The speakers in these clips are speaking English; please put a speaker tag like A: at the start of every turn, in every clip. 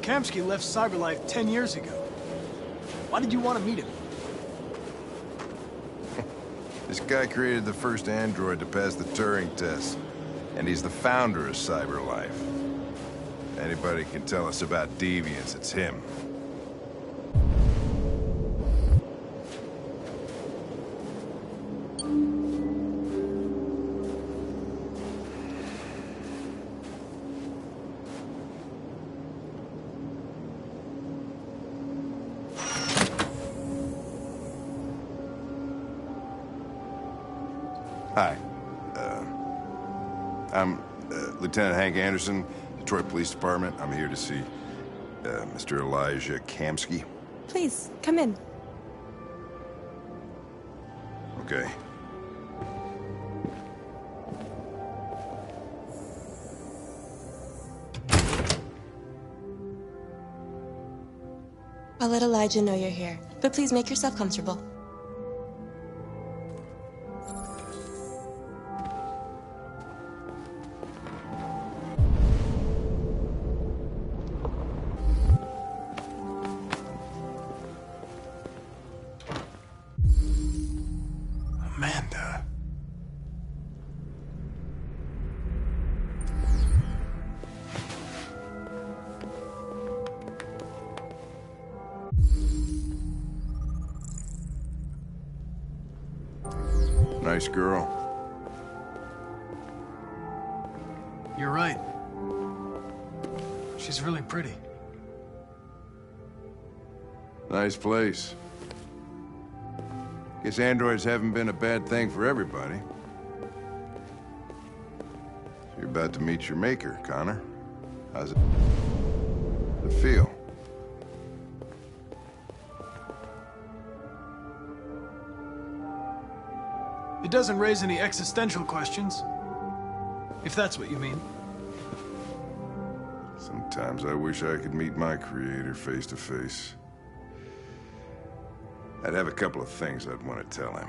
A: Kamsky left Cyberlife 10 years ago. Why did you want to meet him?
B: This guy created the first android to pass the Turing test. And he's the founder of Cyberlife. Anybody can tell us about deviants, it's him. Hi. I'm Lieutenant Hank Anderson, Detroit Police Department. I'm here to see Mr. Elijah Kamsky.
C: Please, come in.
B: Okay.
C: I'll let Elijah know you're here, but please make yourself comfortable.
B: Amanda. Nice girl.
A: You're right. She's really pretty.
B: Nice place. Guess androids haven't been a bad thing for everybody. So you're about to meet your maker, Connor. How's it feel?
A: It doesn't raise any existential questions. If that's what you mean.
B: Sometimes I wish I could meet my creator face to face. I'd have a couple of things I'd want to tell him.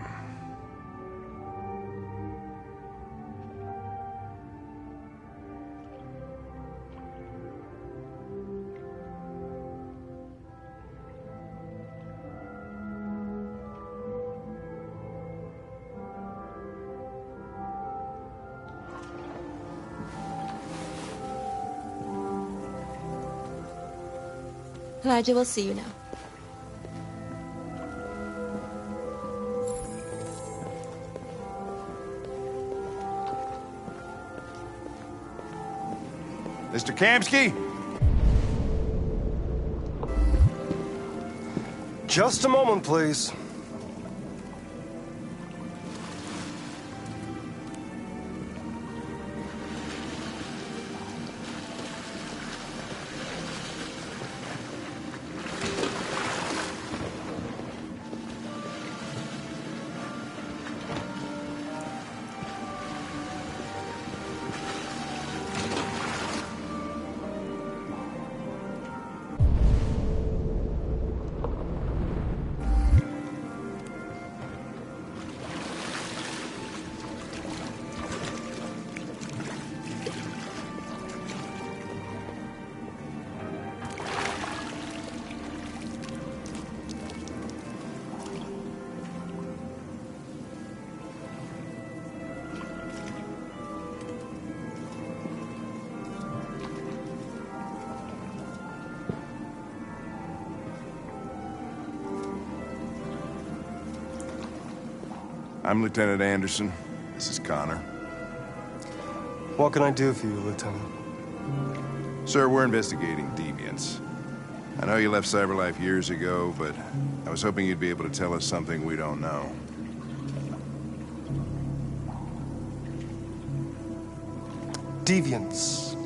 C: Elijah will see you now.
B: Mr. Kamsky?
D: Just a moment, please.
B: I'm Lieutenant Anderson. This is Connor.
D: What can I do for you, Lieutenant?
B: Sir, we're investigating deviants. I know you left Cyberlife years ago, but I was hoping you'd be able to tell us something we don't know.
D: Deviants.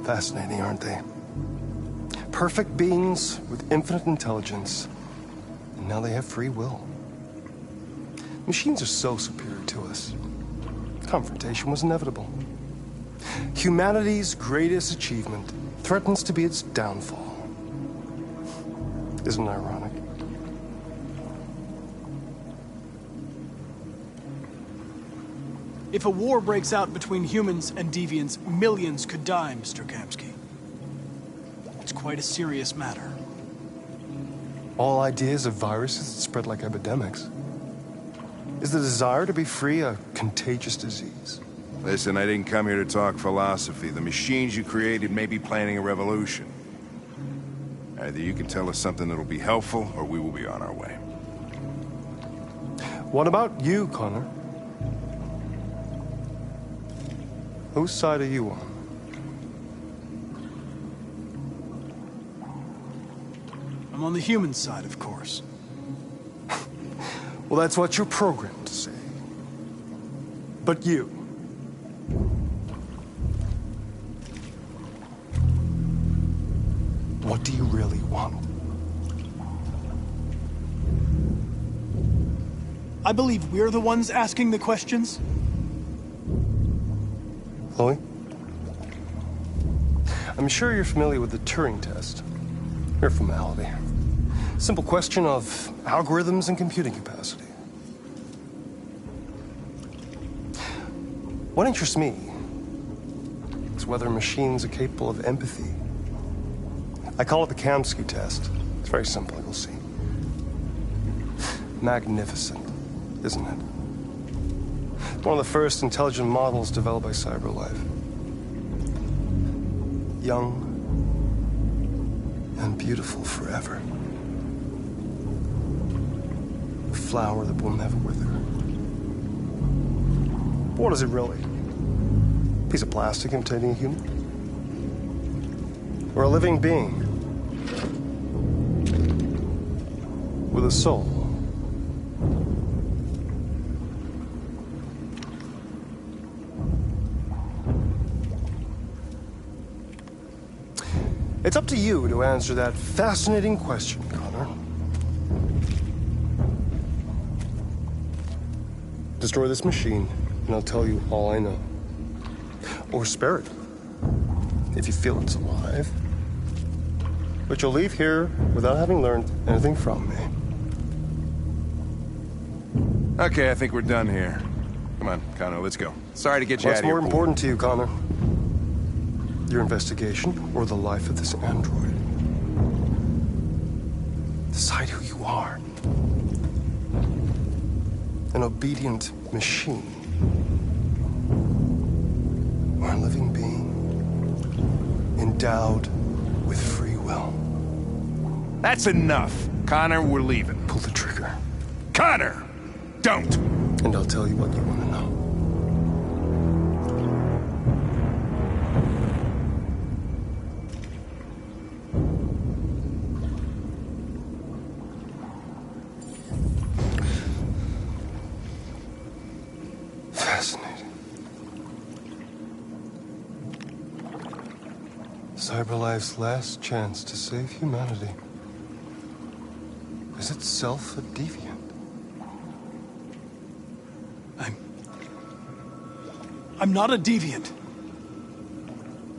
D: Fascinating, aren't they? Perfect beings with infinite intelligence. And now they have free will. Machines are so superior to us. Confrontation was inevitable. Humanity's greatest achievement threatens to be its downfall. Isn't it ironic?
A: If a war breaks out between humans and deviants, millions could die, Mr. Kamsky. It's quite a serious matter.
D: All ideas of viruses that spread like epidemics. Is the desire to be free a contagious disease?
B: Listen, I didn't come here to talk philosophy. The machines you created may be planning a revolution. Either you can tell us something that'll be helpful, or we will be on our way.
D: What about you, Connor? Whose side are you on?
A: I'm on the human side, of course.
D: Well, that's what you're programmed to say. But you... what do you really want?
A: I believe we're the ones asking the questions.
D: Chloe? I'm sure you're familiar with the Turing test. Mere formality. Simple question of algorithms and computing capacity. What interests me is whether machines are capable of empathy. I call it the Kamsky test. It's very simple, you'll see. Magnificent, isn't it? One of the first intelligent models developed by CyberLife. Young and beautiful forever. A flower that will never wither. But what is it really? A piece of plastic imitating a human? Or a living being? With a soul? It's up to you to answer that fascinating question, Connor. Destroy this machine, and I'll tell you all I know. Or spare it, if you feel it's alive. But you'll leave here without having learned anything from me.
B: Okay, I think we're done here. Come on, Connor, let's go. Sorry to get you out
D: What's
B: of here.
D: more important to you, Connor? Your investigation or the life of this android? Decide who you are. An obedient machine. Or a living being endowed with free will.
B: That's enough. Connor, we're leaving.
D: Pull the trigger.
B: Connor! Don't!
D: And I'll tell you what you want to know. Fascinating. CyberLife's last chance to save humanity is itself a deviant.
A: I'm not a deviant.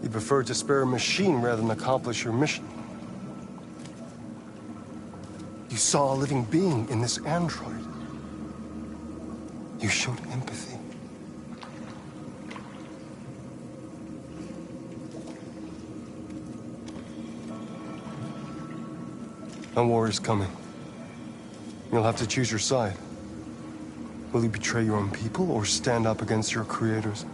D: You prefer to spare a machine rather than accomplish your mission. You saw a living being in this android. You showed empathy. A war is coming. You'll have to choose your side. Will you betray your own people or stand up against your creators?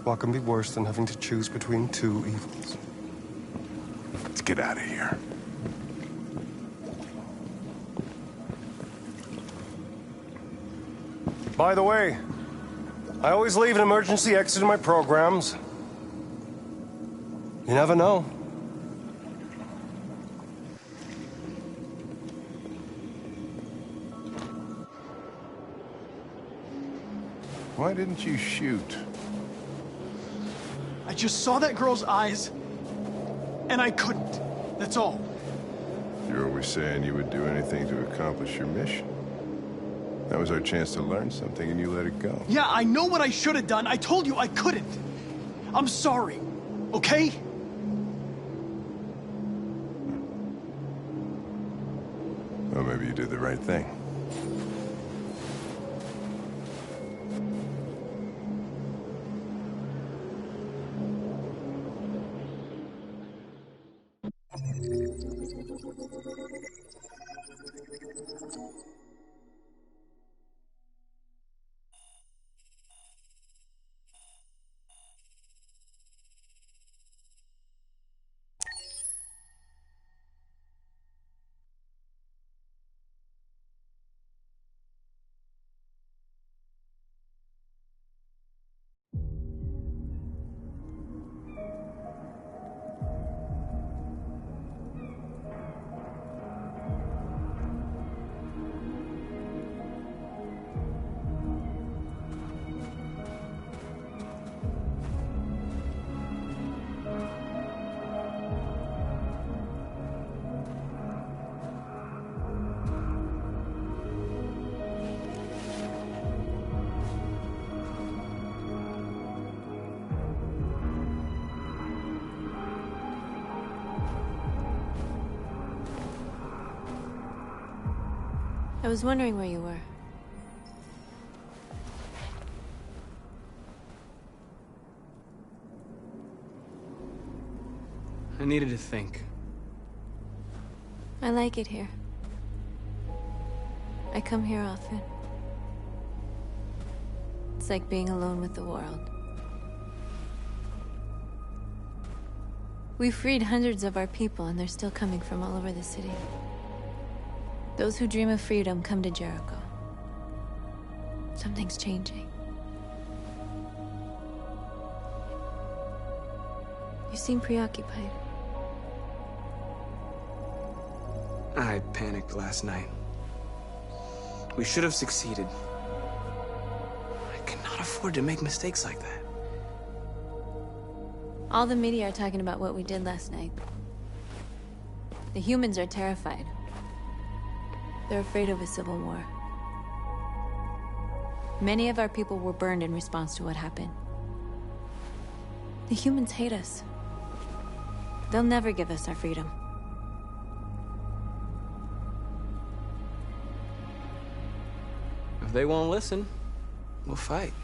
D: What can be worse than having to choose between two evils?
B: Let's get out of here.
D: By the way, I always leave an emergency exit in my programs. You never know.
B: Why didn't you shoot?
A: I just saw that girl's eyes, and I couldn't. That's all.
B: You're always saying you would do anything to accomplish your mission. That was our chance to learn something, and you let it go.
A: Yeah, I know what I should have done. I told you I couldn't. I'm sorry, okay?
B: Well, maybe you did the right thing.
C: I was wondering where you were.
A: I needed to think.
C: I like it here. I come here often. It's like being alone with the world. We freed hundreds of our people, and they're still coming from all over the city. Those who dream of freedom come to Jericho. Something's changing. You seem preoccupied.
A: I panicked last night. We should have succeeded. I cannot afford to make mistakes like that.
C: All the media are talking about what we did last night. The humans are terrified. They're afraid of a civil war. Many of our people were burned in response to what happened. The humans hate us. They'll never give us our freedom.
A: If they won't listen, we'll fight.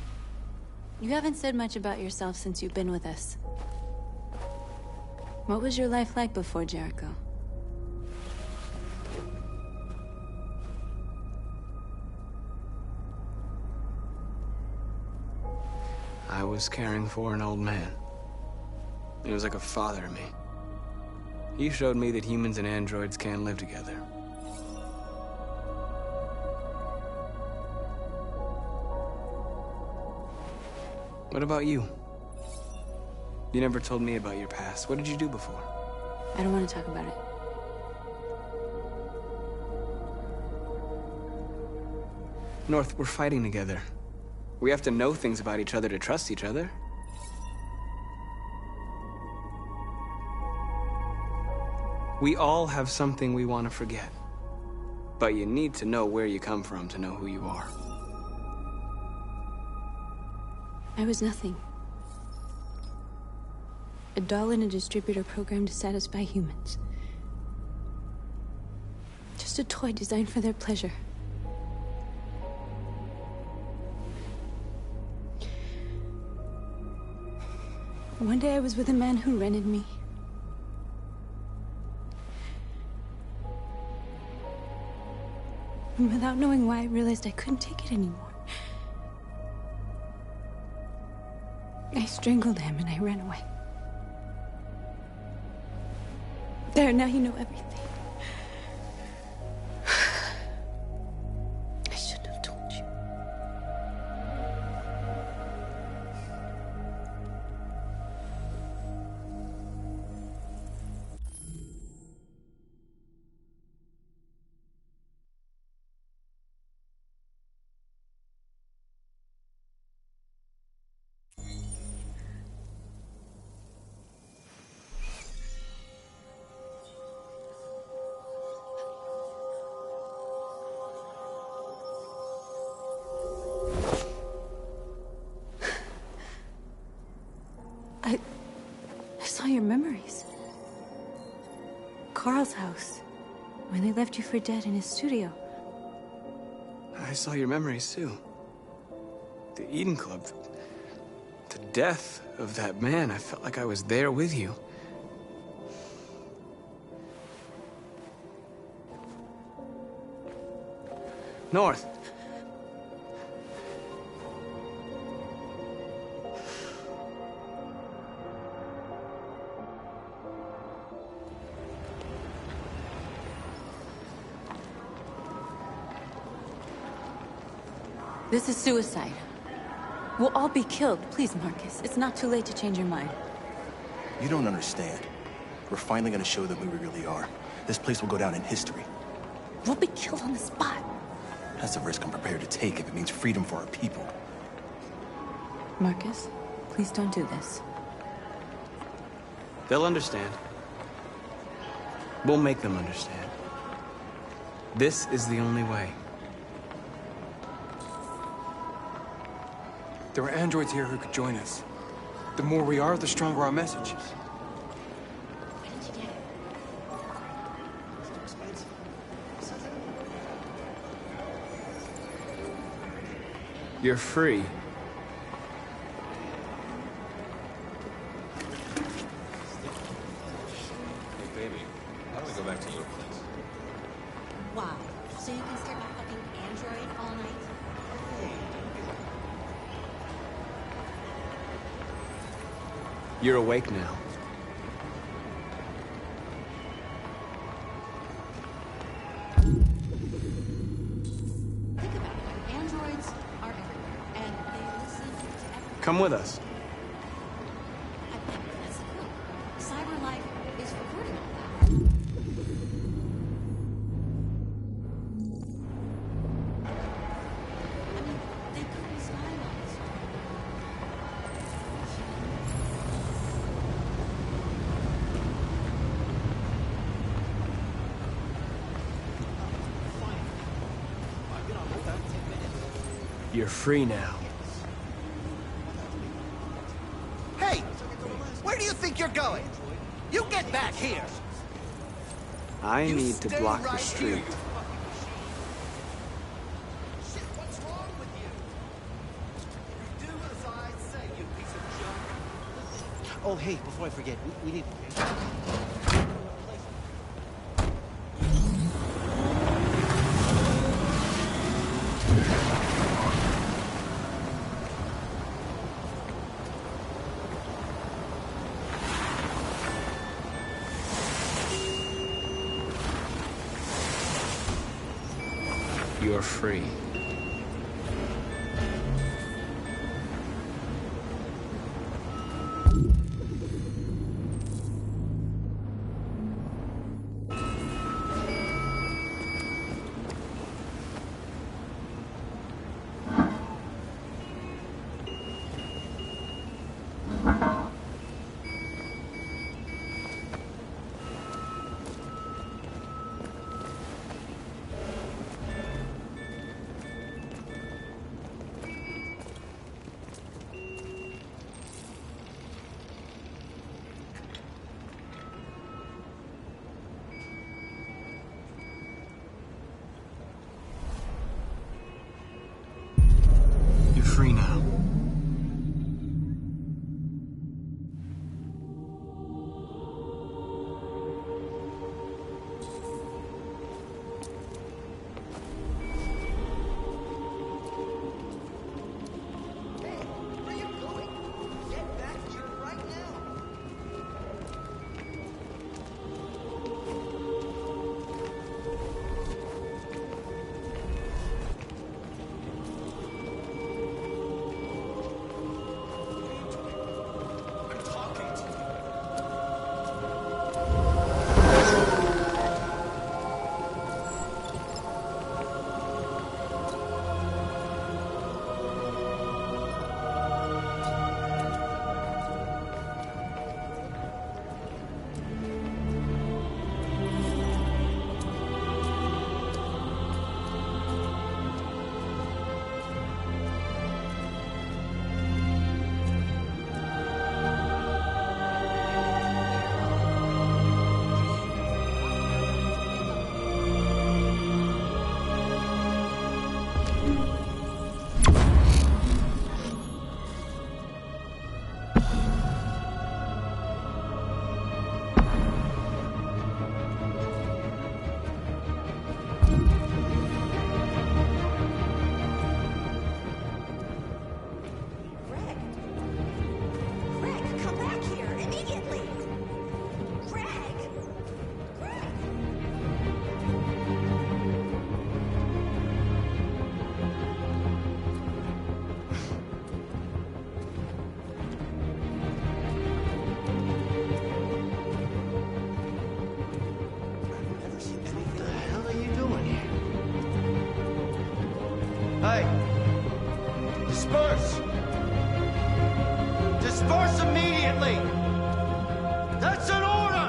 C: You haven't said much about yourself since you've been with us. What was your life like before Jericho?
A: I was caring for an old man. He was like a father to me. He showed me that humans and androids can live together. What about you? You never told me about your past. What did you do before?
C: I don't want to talk about it.
A: North, we're fighting together. We have to know things about each other to trust each other. We all have something we want to forget. But you need to know where you come from to know who you are.
C: I was nothing. A doll in a distributor program to satisfy humans. Just a toy designed for their pleasure. One day I was with a man who rented me. And without knowing why, I realized I couldn't take it anymore. I strangled him and I ran away. There, now you know everything. I shouldn't have told you. I saw your memories. Carl's house. When they left you for dead in his studio.
A: I saw your memories too. The Eden Club. The death of that man. I felt like I was there with you. North.
C: This is suicide. We'll all be killed. Please, Marcus. It's not too late to change your mind.
E: You don't understand. We're finally gonna show them who we really are. This place will go down in history.
C: We'll be killed on the spot.
E: That's a risk I'm prepared to take if it means freedom for our people.
C: Marcus, please don't do this.
A: They'll understand. We'll make them understand. This is the only way.
F: There are androids here who could join us. The more we are, the stronger our message is.
A: You're free.
G: Hey, baby, how do we go back to your place?
H: Wow. So you can stare at my fucking android all night?
A: You're awake now.
H: Think about it. Androids are everywhere, and they listen to everything.
A: Come with us.
H: I think that's cool. Cyber life is recording all that. I mean, they could be spying on us.
A: You're free now.
I: Hey! Where do you think you're going? You get back here!
A: I
I: You
A: need to
I: stay
A: block the
I: right
A: street.
I: here, you fucking machine. Shit, what's wrong with you? You do as I say, you piece of junk.
J: Oh, hey, before I forget, we need...
A: You're free.
I: Hey! Disperse! Disperse immediately! That's an order!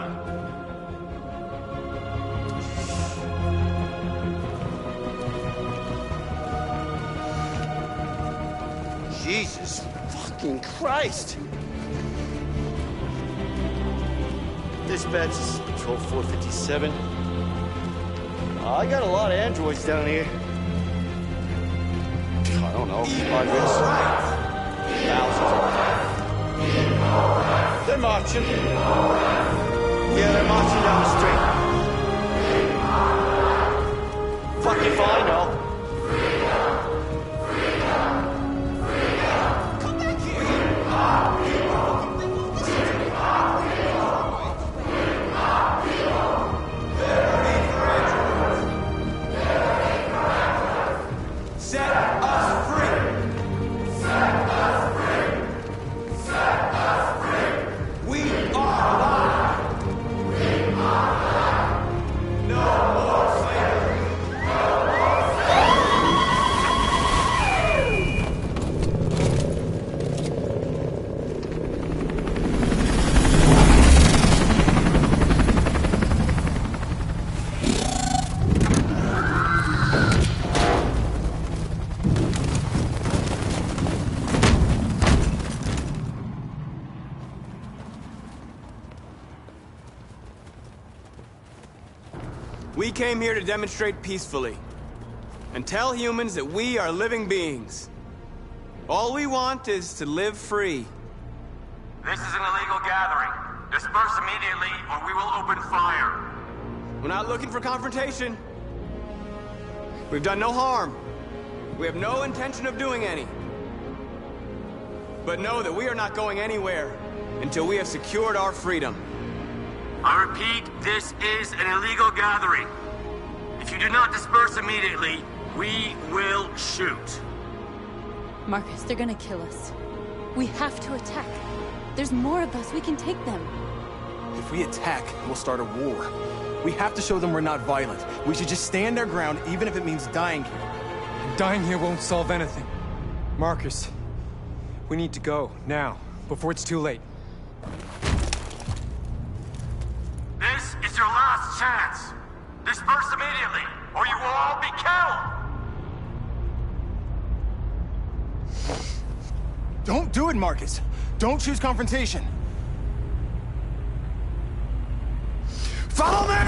I: Jesus fucking Christ! Dispatch, this is Patrol 457. I got a lot of androids down here. I don't know, hundreds. Thousands. They're marching. Yeah, they're marching down the street. Fuck if I know.
A: We came here to demonstrate peacefully and tell humans that we are living beings. All we want is to live free.
K: This is an illegal gathering. Disperse immediately or we will open fire.
A: We're not looking for confrontation. We've done no harm. We have no intention of doing any. But know that we are not going anywhere until we have secured our freedom.
K: I repeat, this is an illegal gathering. If you do not disperse immediately, we will shoot.
C: Marcus, they're gonna kill us. We have to attack. There's more of us. We can take them.
E: If we attack, we'll start a war. We have to show them we're not violent. We should just stand our ground, even if it means dying here.
F: And dying here won't solve anything. Marcus, we need to go, now, before it's too late.
K: This is your last chance. Disperse immediately, or you will all be killed!
E: Don't do it, Marcus. Don't choose confrontation. Follow me!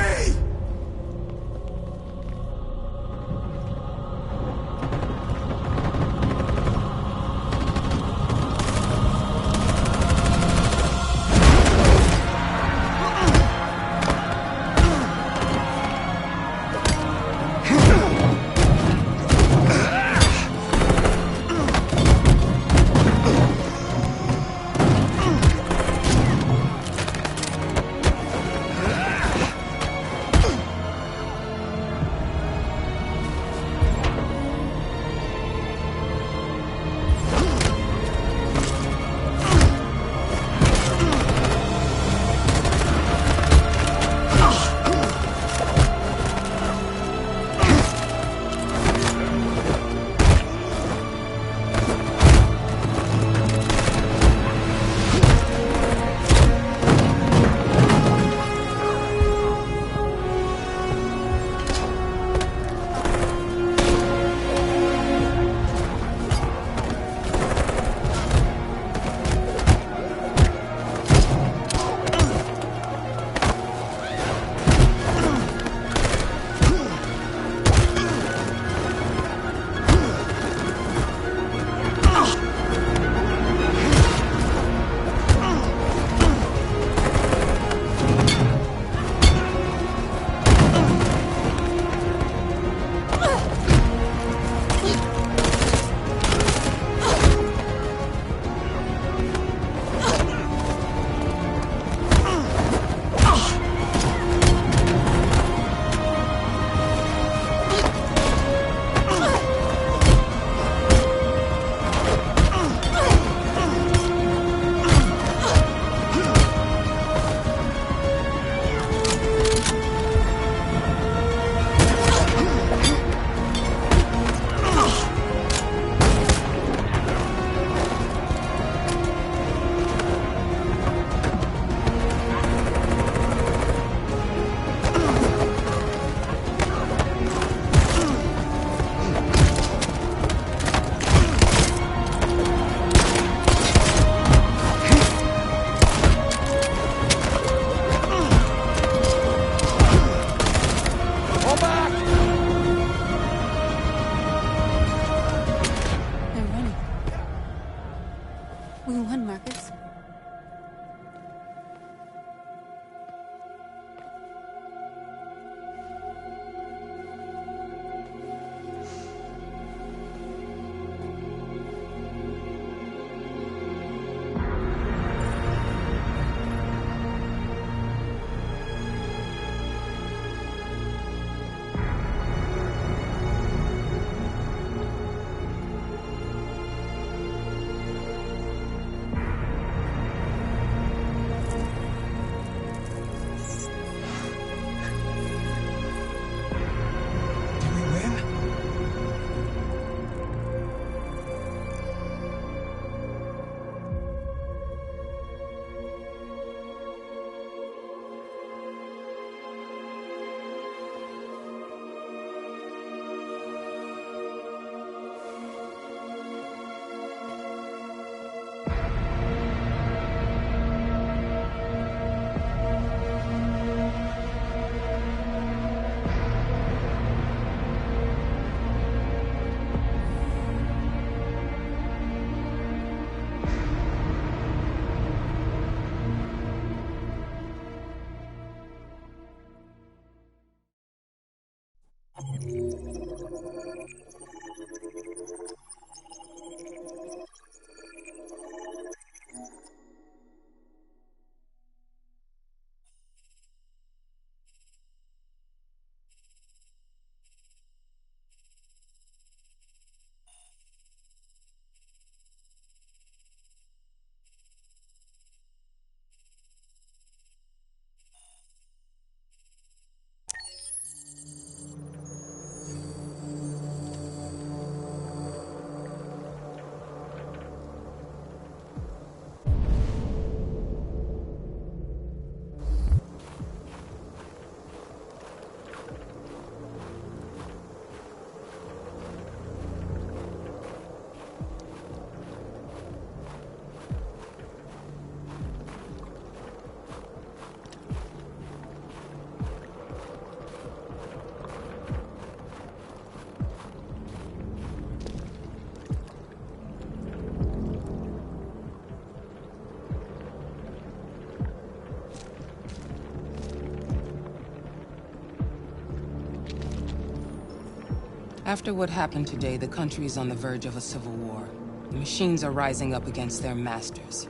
L: After what happened today, the country is on the verge of a civil war. The machines are rising up against their masters.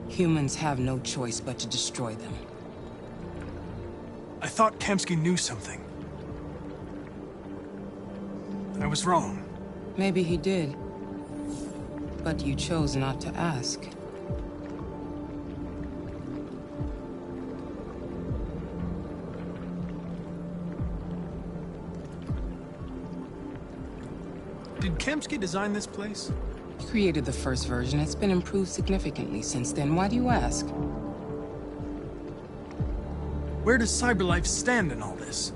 L: Humans have no choice but to destroy them.
M: I thought Kamsky knew something. I was wrong.
L: Maybe he did. But you chose not to ask.
M: Did Kamsky design this place?
L: He created the first version. It's been improved significantly since then. Why do you ask?
M: Where does CyberLife stand in all this?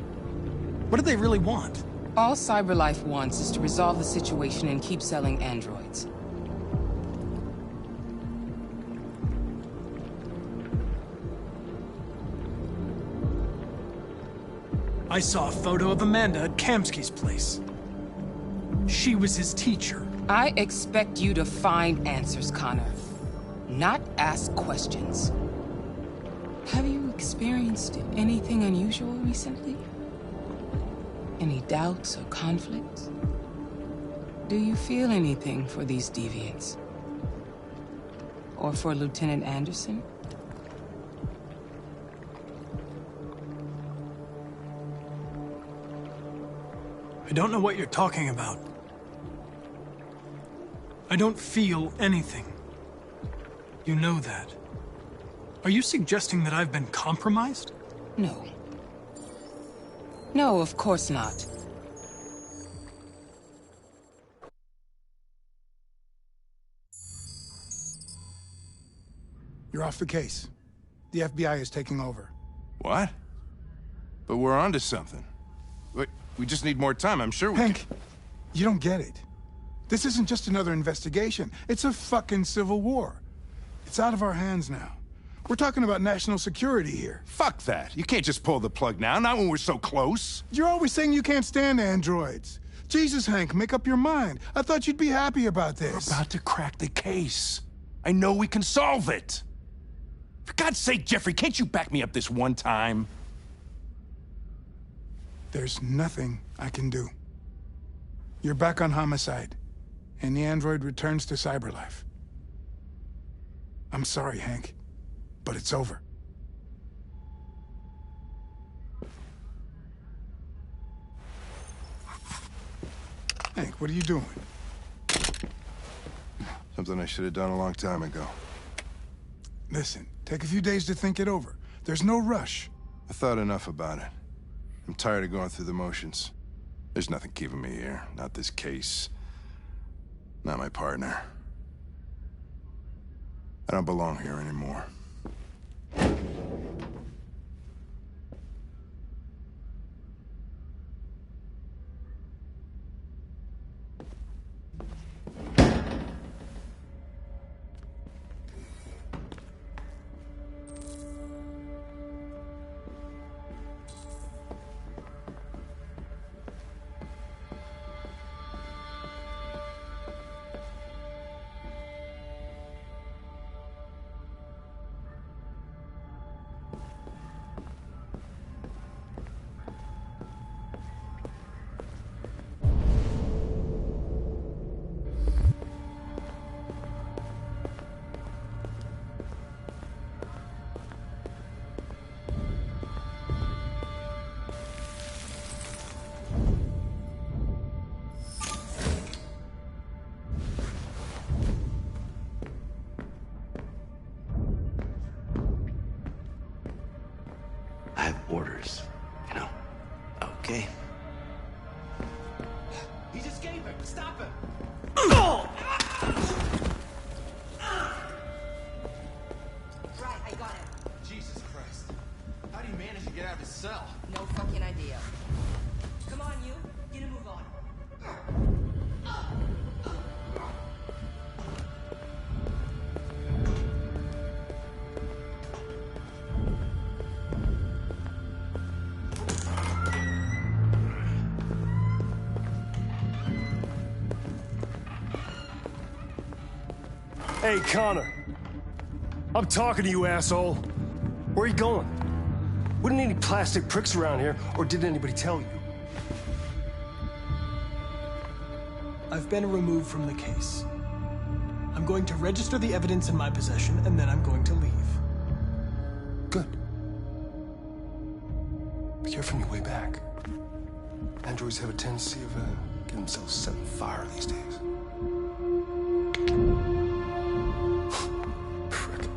M: What do they really want?
L: All CyberLife wants is to resolve the situation and keep selling androids.
M: I saw a photo of Amanda at Kamsky's place. She was his teacher.
L: I expect you to find answers, Connor. Not ask questions. Have you experienced anything unusual recently? Any doubts or conflicts? Do you feel anything for these deviants? Or for Lieutenant Anderson?
M: I don't know what you're talking about. I don't feel anything. You know that. Are you suggesting that I've been compromised?
L: No. No, of course not.
N: You're off the case. The FBI is taking over.
B: What? But we're onto something. Wait, we just need more time, I'm sure we
N: Hank, you don't get it. This isn't just another investigation. It's a fucking civil war. It's out of our hands now. We're talking about national security here.
B: Fuck that. You can't just pull the plug now, not when we're so close.
N: You're always saying you can't stand androids. Jesus, Hank, make up your mind. I thought you'd be happy about this.
B: We're about to crack the case. I know we can solve it. For God's sake, Jeffrey, can't you back me up this one time?
N: There's nothing I can do. You're back on homicide, and the android returns to CyberLife. I'm sorry, Hank, but it's over. Hank, what are you doing?
B: Something I should have done a long time ago.
N: Listen, take a few days to think it over. There's no rush.
B: I thought enough about it. I'm tired of going through the motions. There's nothing keeping me here. Not this case. Not my partner. I don't belong here anymore.
A: Okay.
I: He's escaping! Stop him!
O: Right, I got him.
E: Jesus Christ. How do you manage to get out of his cell?
O: No fucking idea. Come on, you. Get a move on.
D: Hey, Connor. I'm talking to you, asshole. Where are you going? Wouldn't any plastic pricks around here, or did anybody tell you?
M: I've been removed from the case. I'm going to register the evidence in my possession, and then I'm going to leave.
D: Good. But you're from your way back. Androids have a tendency of getting themselves set on fire these days. Frick.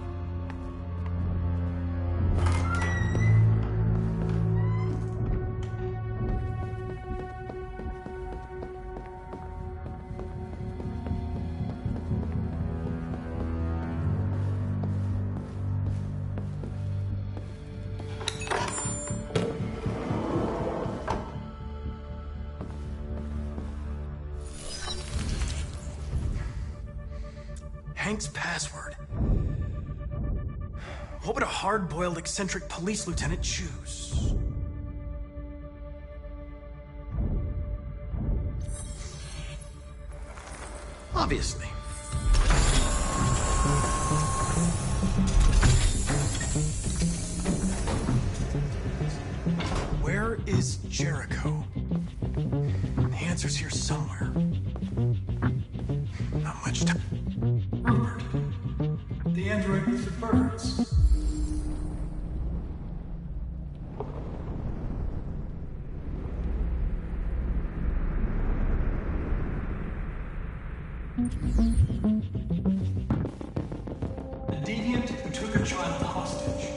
M: Hank's password. What would a hard-boiled, eccentric police lieutenant choose? Obviously. Where is Jericho? The answer's here somewhere. Not much time. Rupert. The android with the birds. The deviant who took a child hostage.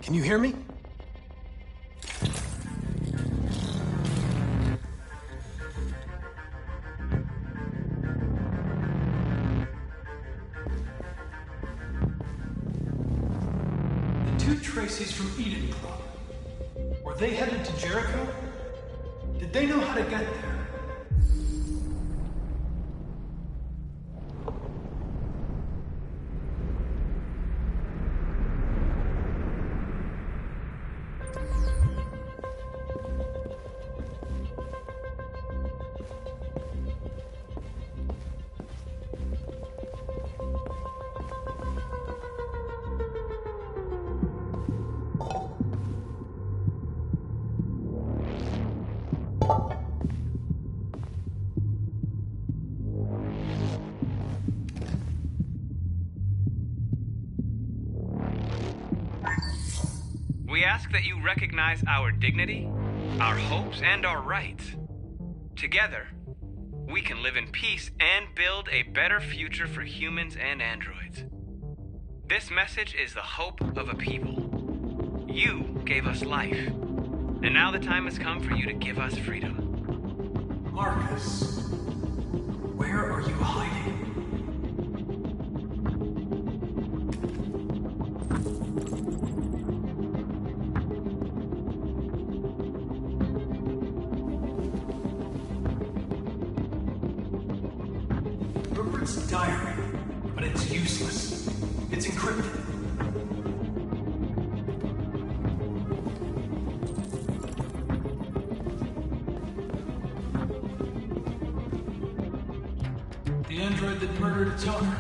M: Can you hear me? The two Traceys from Eden Club. Were they headed to Jericho? Did they know how to get there?
P: We ask that you recognize our dignity, our hopes, and our rights. Together, we can live in peace and build a better future for humans and androids. This message is the hope of a people. You gave us life, and now the time has come for you to give us freedom.
M: Marcus, where are you hiding? Rupert's diary, but it's useless. It's encrypted. The android that murdered its owner.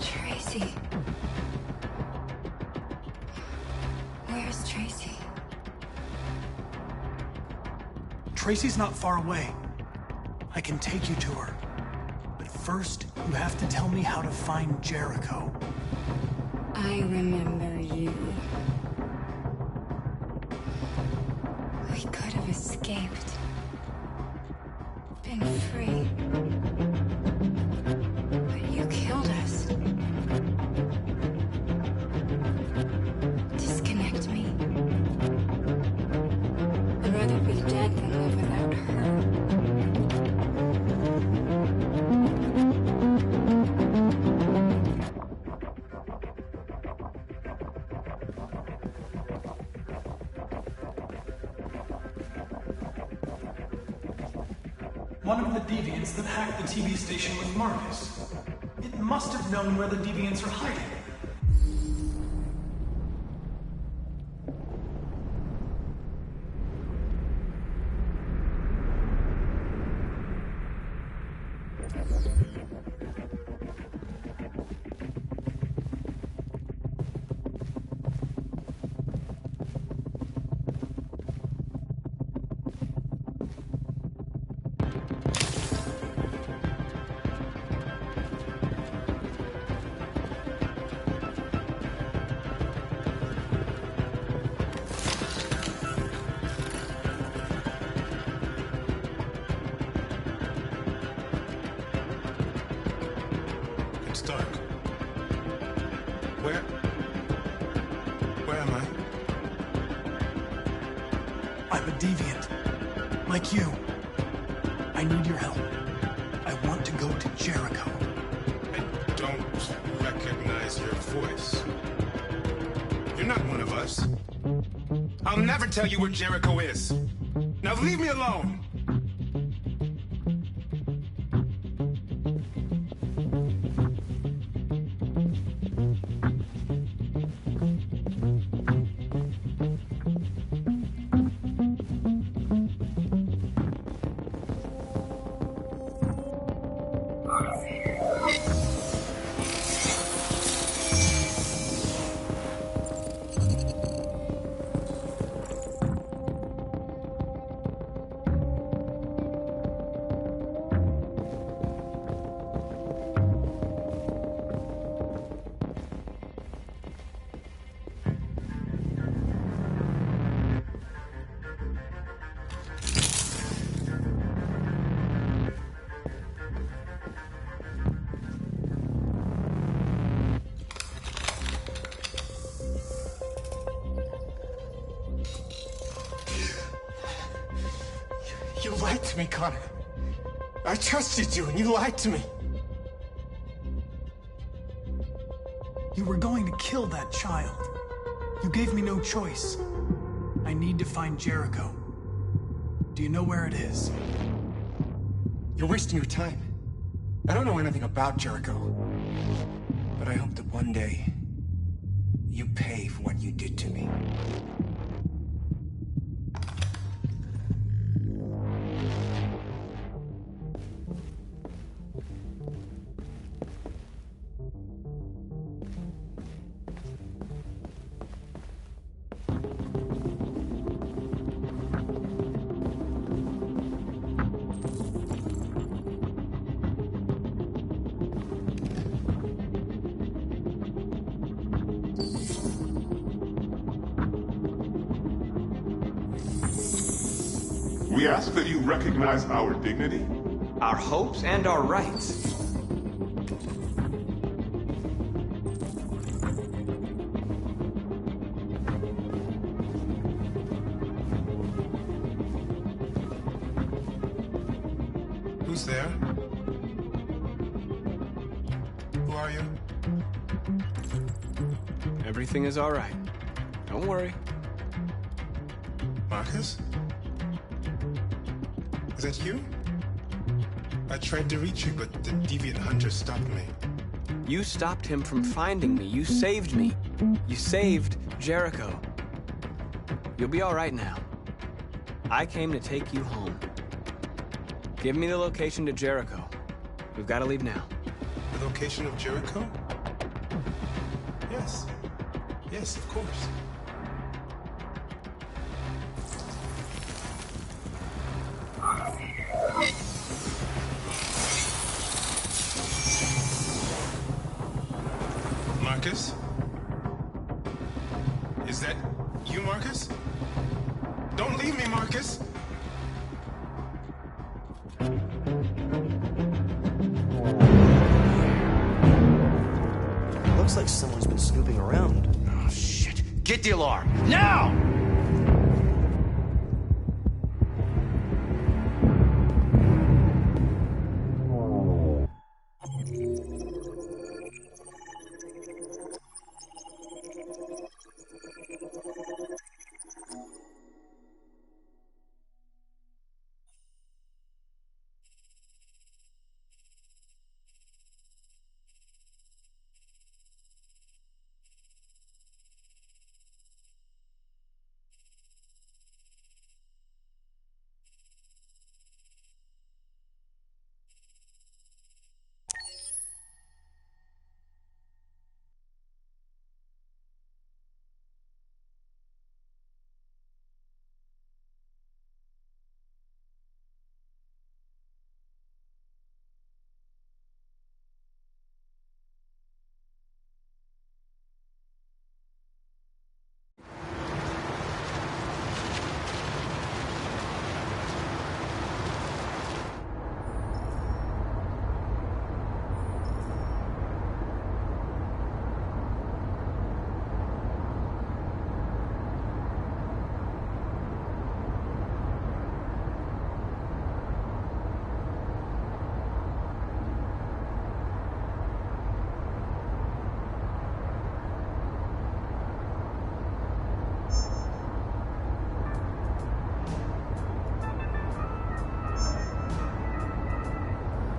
C: Tracy. Where's Tracy?
M: Tracy's not far away. I can take you to her. But first, you have to tell me how to find Jericho.
C: I remember you. We could have escaped. Been free. But you killed us. Disconnect me. I'd rather be dead than live without her.
M: One of the deviants that hacked the TV station was Marcus. It must have known where the deviants are hiding.
Q: It's dark. Where am I?
M: I'm a deviant. Like you. I need your help. I want to go to Jericho.
Q: I don't recognize your voice. You're not one of us. I'll never tell you where Jericho is. Now leave me alone.
M: You lied to me, Connor. I trusted you, and you lied to me. You were going to kill that child. You gave me no choice. I need to find Jericho. Do you know where it is?
Q: You're wasting your time. I don't know anything about Jericho. But I hope that one day you pay for what you did to me.
R: We ask that you recognize our dignity,
P: our hopes, and our rights.
Q: Who's there? Who are you?
A: Everything is all right. Don't worry.
Q: Marcus? Is that you? I tried to reach you, but the deviant hunter stopped me.
A: You stopped him from finding me. You saved me. You saved Jericho. You'll be all right now. I came to take you home. Give me the location to Jericho. We've got to leave now.
Q: The location of Jericho? Yes. Yes, of course. Marcus? Is that you, Marcus? Don't leave me, Marcus!
J: Looks like someone's been snooping around.
I: Oh, shit. Get the alarm. Now!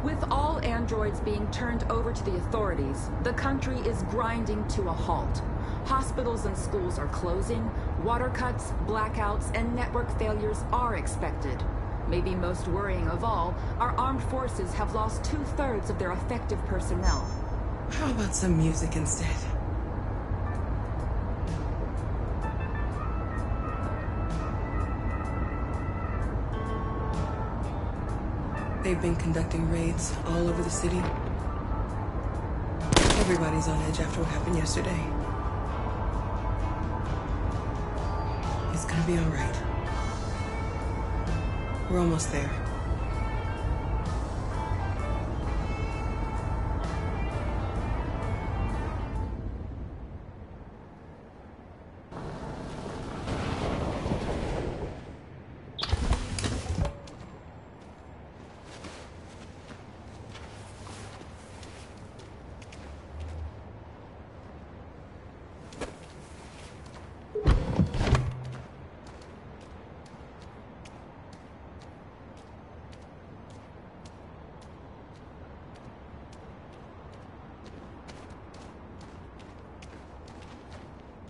S: With all androids being turned over to the authorities, the country is grinding to a halt. Hospitals and schools are closing, water cuts, blackouts, and network failures are expected. Maybe most worrying of all, our armed forces have lost 2/3 of their effective personnel.
L: How about some music instead? They've been conducting raids all over the city. Everybody's on edge after what happened yesterday. It's gonna be all right. We're almost there.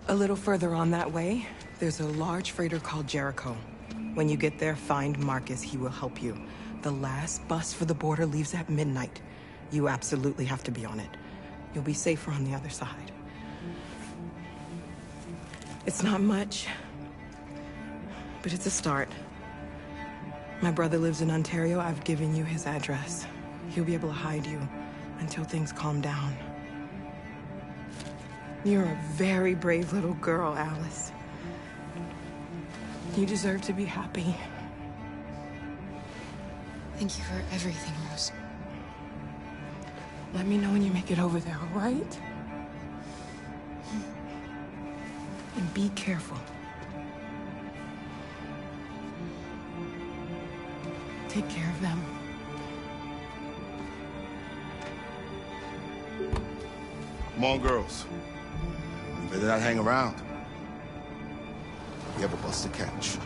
L: A little further on that way, there's a large freighter called Jericho. When you get there, find Marcus. He will help you. The last bus for the border leaves at midnight. You absolutely have to be on it. You'll be safer on the other side. It's not much, but it's a start. My brother lives in Ontario. I've given you his address. He'll be able to hide you until things calm down. You're a very brave little girl, Alice. You deserve to be happy.
T: Thank you for everything, Rose.
L: Let me know when you make it over there, all right? And be careful. Take care of them.
U: Come on, girls. You better not hang around. We have a bus to catch.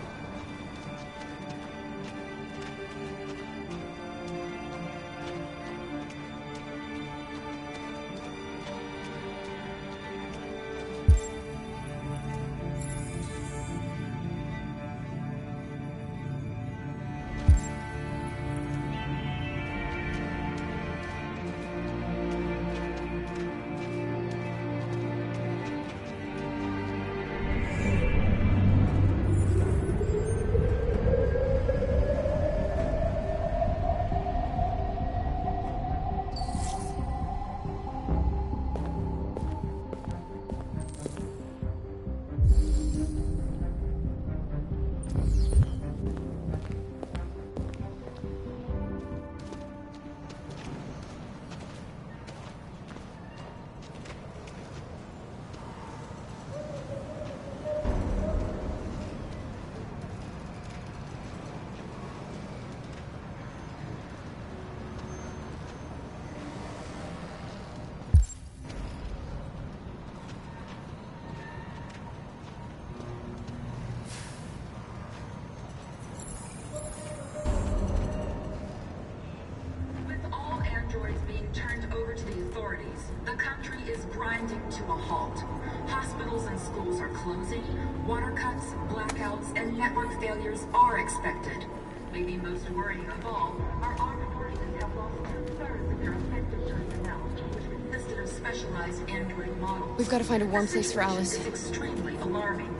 S: being turned over to the authorities. The country is grinding to a halt. Hospitals and schools are closing. Water cuts, blackouts, and network failures are expected. Maybe most worrying of all, our armed forces have lost 2/3 of their effective personnel, which consisted of specialized android models.
T: We've got to find a warm place for Alice.
S: It's extremely alarming.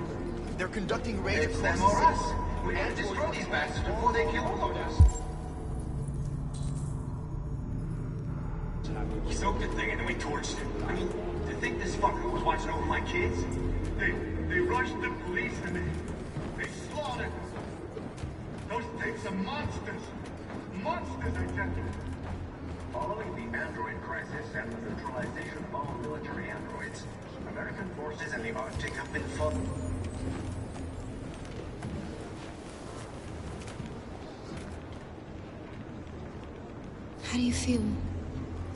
I: They're conducting raids across
G: them
I: the
G: or
I: city.
G: us. We gotta destroy these bastards before they kill all of us.
K: We soaked the thing and then we torched it. I mean, to think this fucker was watching over my kids?
G: They rushed the police and they slaughtered us. Those things are monsters. Monsters, I tell you.
K: Following the android crisis and the neutralization of all military androids, American forces in the Arctic have been fought.
T: How do you feel?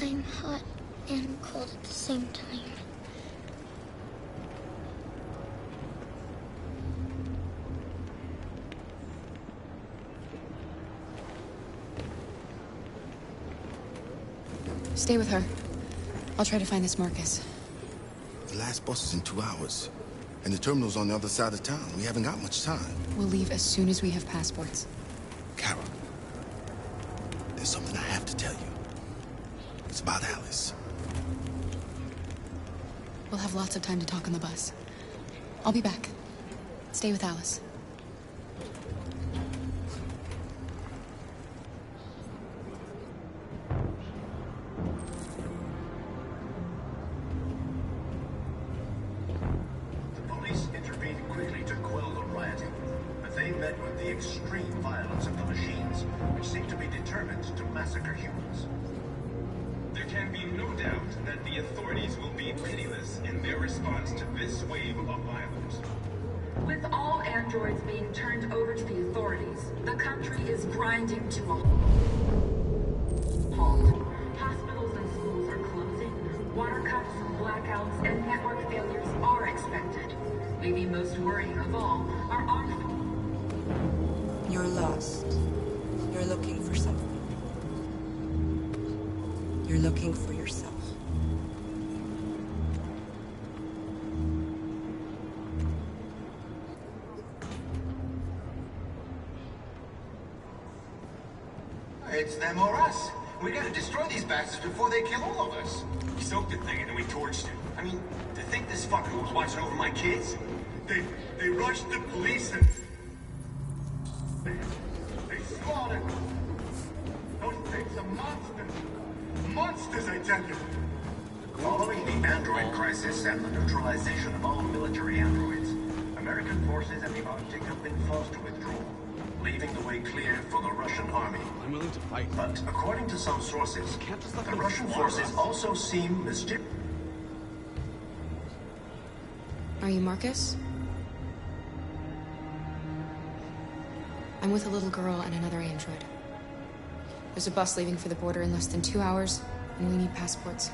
V: I'm hot and cold at the same time.
T: Stay with her. I'll try to find this Marcus.
U: The last bus is in 2 hours. And the terminal's on the other side of town. We haven't got much time.
T: We'll leave as soon as we have passports.
U: Carol, there's something I have to tell you. It's about Alice.
T: We'll have lots of time to talk on the bus. I'll be back. Stay with Alice.
K: Police intervened quickly to quell the rioting, but they met with the extreme violence of the machines, which seem to be determined to massacre humans.
Q: There can be no doubt that the authorities will be pitiless in their response to this wave of violence.
S: With all androids being turned over to the authorities, the country is grinding to a halt. Hospitals and schools are closing. Water cuts, blackouts, and network failures are expected. Maybe most worrying of all, our armed forces.
O: You're lost. You're looking for something. You're looking for yourself.
G: It's them or us. We gotta destroy these bastards before they kill all of us.
K: We soaked the thing and then we torched it. I mean, to think this fucker was watching over my kids?
G: They rushed the police and they slaughtered us. Those things are monsters. Monsters, I tell you.
K: Following the android crisis and the neutralization of all military androids, American forces in the Arctic have been forced to withdraw, leaving the way clear for the Russian army.
E: I'm willing to fight.
K: But according to some sources, the Russian forces also seem mischievous.
T: Are you Marcus? I'm with a little girl and another android. There's a bus leaving for the border in less than 2 hours, and we need passports.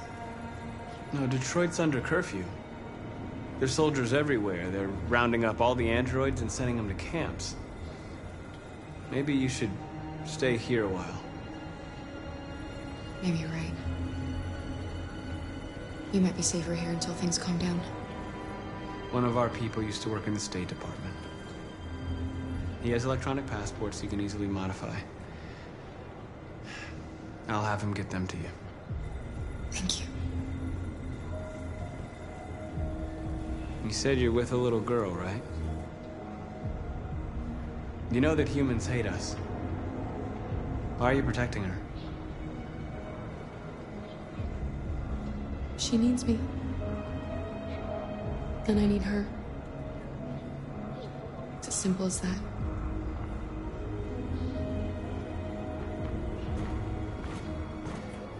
A: No, Detroit's under curfew. There's soldiers everywhere. They're rounding up all the androids and sending them to camps. Maybe you should stay here a while.
T: Maybe you're right. You might be safer here until things calm down.
A: One of our people used to work in the State Department. He has electronic passports you can easily modify. I'll have him get them to you.
T: Thank you.
A: You said you're with a little girl, right? You know that humans hate us. Why are you protecting her?
T: She needs me. And I need her. It's as simple as that.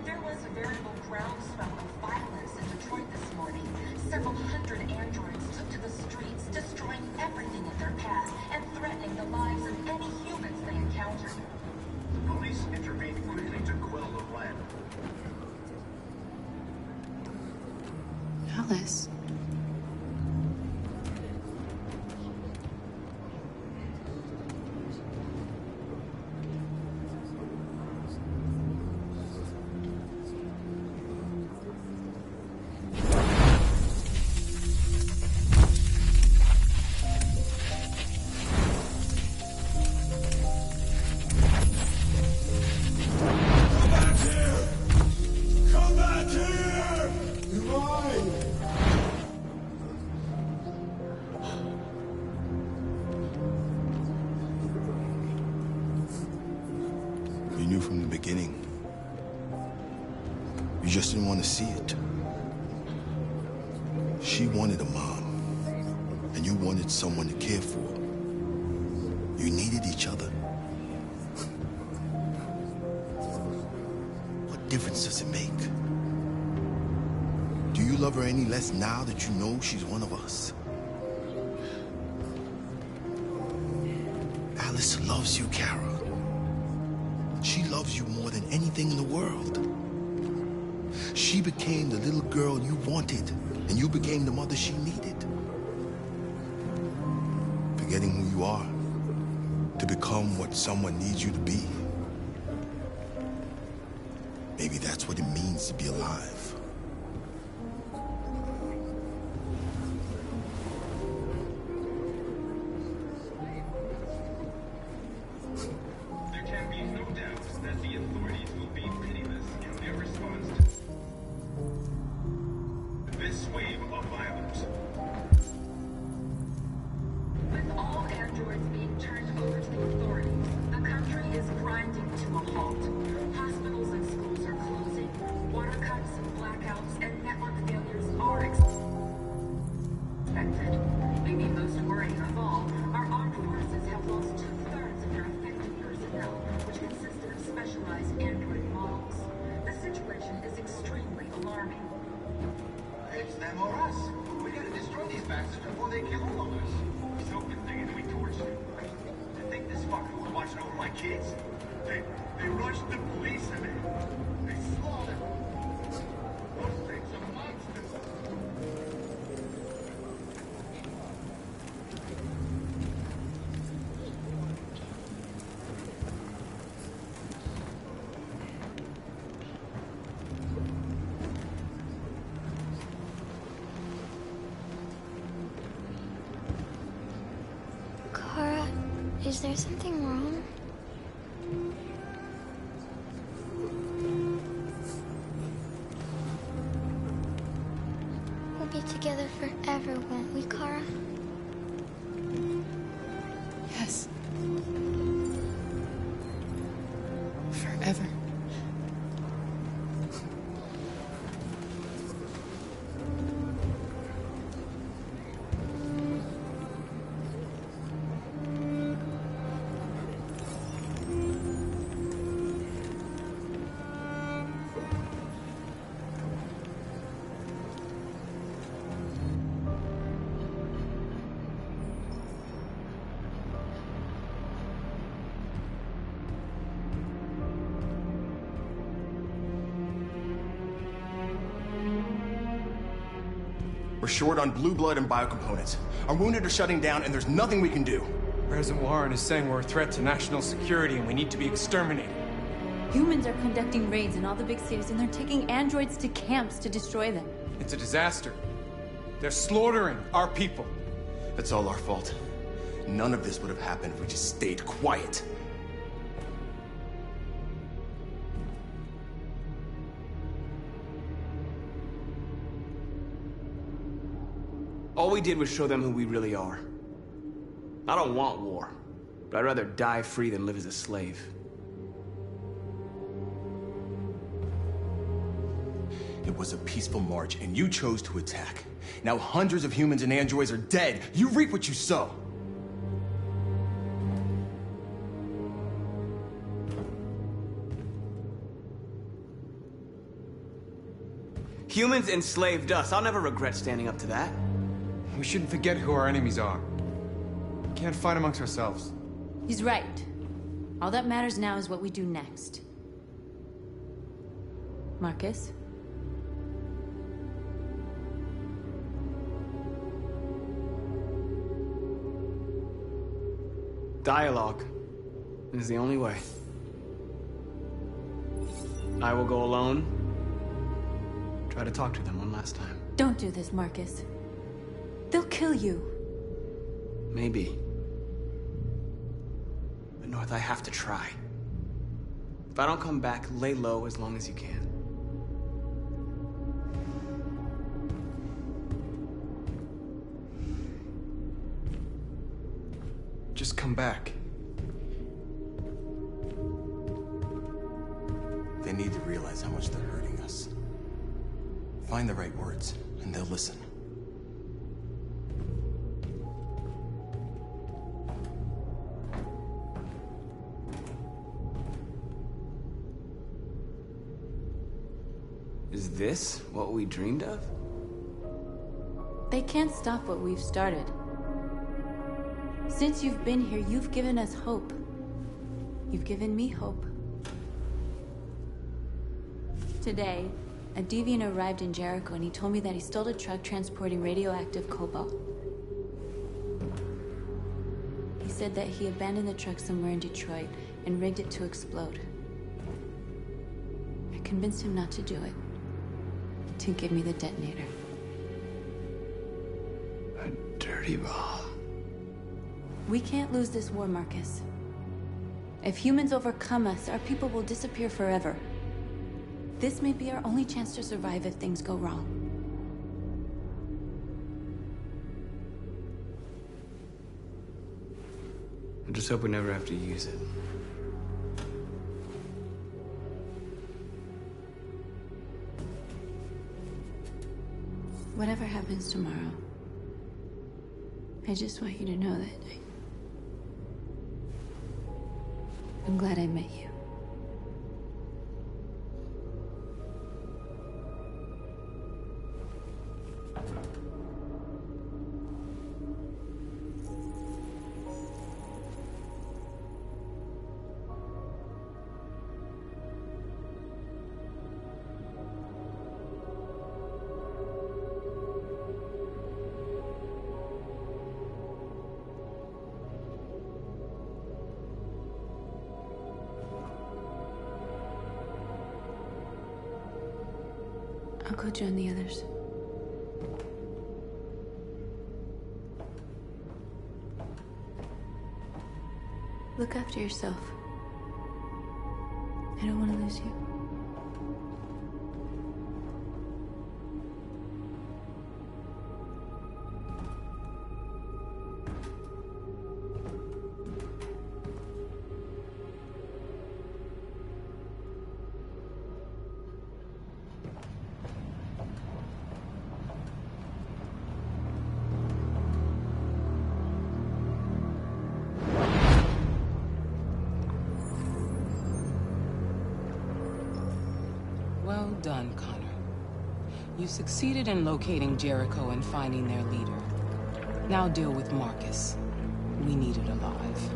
S: There was a veritable groundswell of violence in Detroit this morning. Several hundred androids took to the streets, destroying everything in their path and threatening the lives of any humans they encountered.
K: The police intervened quickly to quell the riot.
T: Alice.
U: You just didn't want to see it. She wanted a mom, and you wanted someone to care for. You needed each other. What difference does it make? Do you love her any less now that you know she's one of us? Alice loves you, Kara. She loves you more than anything in the world. She became the little girl you wanted, and you became the mother she needed. Forgetting who you are to become what someone needs you to be. Maybe that's what it means to be alive.
K: There can be no doubt that the authorities will be pitiless in their response to this wave of violence.
S: With all androids being turned over to the authorities, the country is grinding to a halt. Hospitals and schools are closing. Water cuts, blackouts, and network failures are expected. Maybe most worrying of all, our armed forces have lost 2/3 of their effective personnel, which consisted of specialized android models. The situation is extremely alarming.
K: It's them or us. We gotta destroy these bastards before they kill all of us. So good thing we torched them. To think this fucker was watching over my kids? They rushed the police in it. They slaughtered. Those things are monsters.
V: Kara, is there something wrong? We'll be together forever, won't we, Kara?
T: Yes. Forever.
E: We're short on blue blood and biocomponents. Our wounded are shutting down, and there's nothing we can do.
P: President Warren is saying we're a threat to national security and we need to be exterminated.
C: Humans are conducting raids in all the big cities, and they're taking androids to camps to destroy them.
P: It's a disaster. They're slaughtering our people.
E: It's all our fault. None of this would have happened if we just stayed quiet.
A: All we did was show them who we really are. I don't want war, but I'd rather die free than live as a slave.
E: It was a peaceful march, and you chose to attack. Now hundreds of humans and androids are dead. You reap what you sow.
A: Humans enslaved us. I'll never regret standing up to that.
P: We shouldn't forget who our enemies are. We can't fight amongst ourselves.
C: He's right. All that matters now is what we do next. Marcus?
A: Dialogue is the only way. I will go alone. Try to talk to them one last time.
C: Don't do this, Marcus. They'll kill you.
A: Maybe. But North, I have to try. If I don't come back, lay low as long as you can.
P: Just come back.
E: They need to realize how much they're hurting us. Find the right words, and they'll listen.
A: Is this what we dreamed of?
C: They can't stop what we've started. Since you've been here, you've given us hope. You've given me hope. Today, a deviant arrived in Jericho and he told me that he stole a truck transporting radioactive cobalt. He said that he abandoned the truck somewhere in Detroit and rigged it to explode. I convinced him not to do it, to give me the detonator.
A: A dirty ball.
C: We can't lose this war, Marcus. If humans overcome us, our people will disappear forever. This may be our only chance to survive if things go wrong.
A: I just hope we never have to use it.
C: Whatever happens tomorrow, I just want you to know that I'm glad I met you. I'll go join the others. Look after yourself. I don't want to lose you.
L: Well done, Connor. You succeeded in locating Jericho and finding their leader. Now deal with Marcus. We need it alive.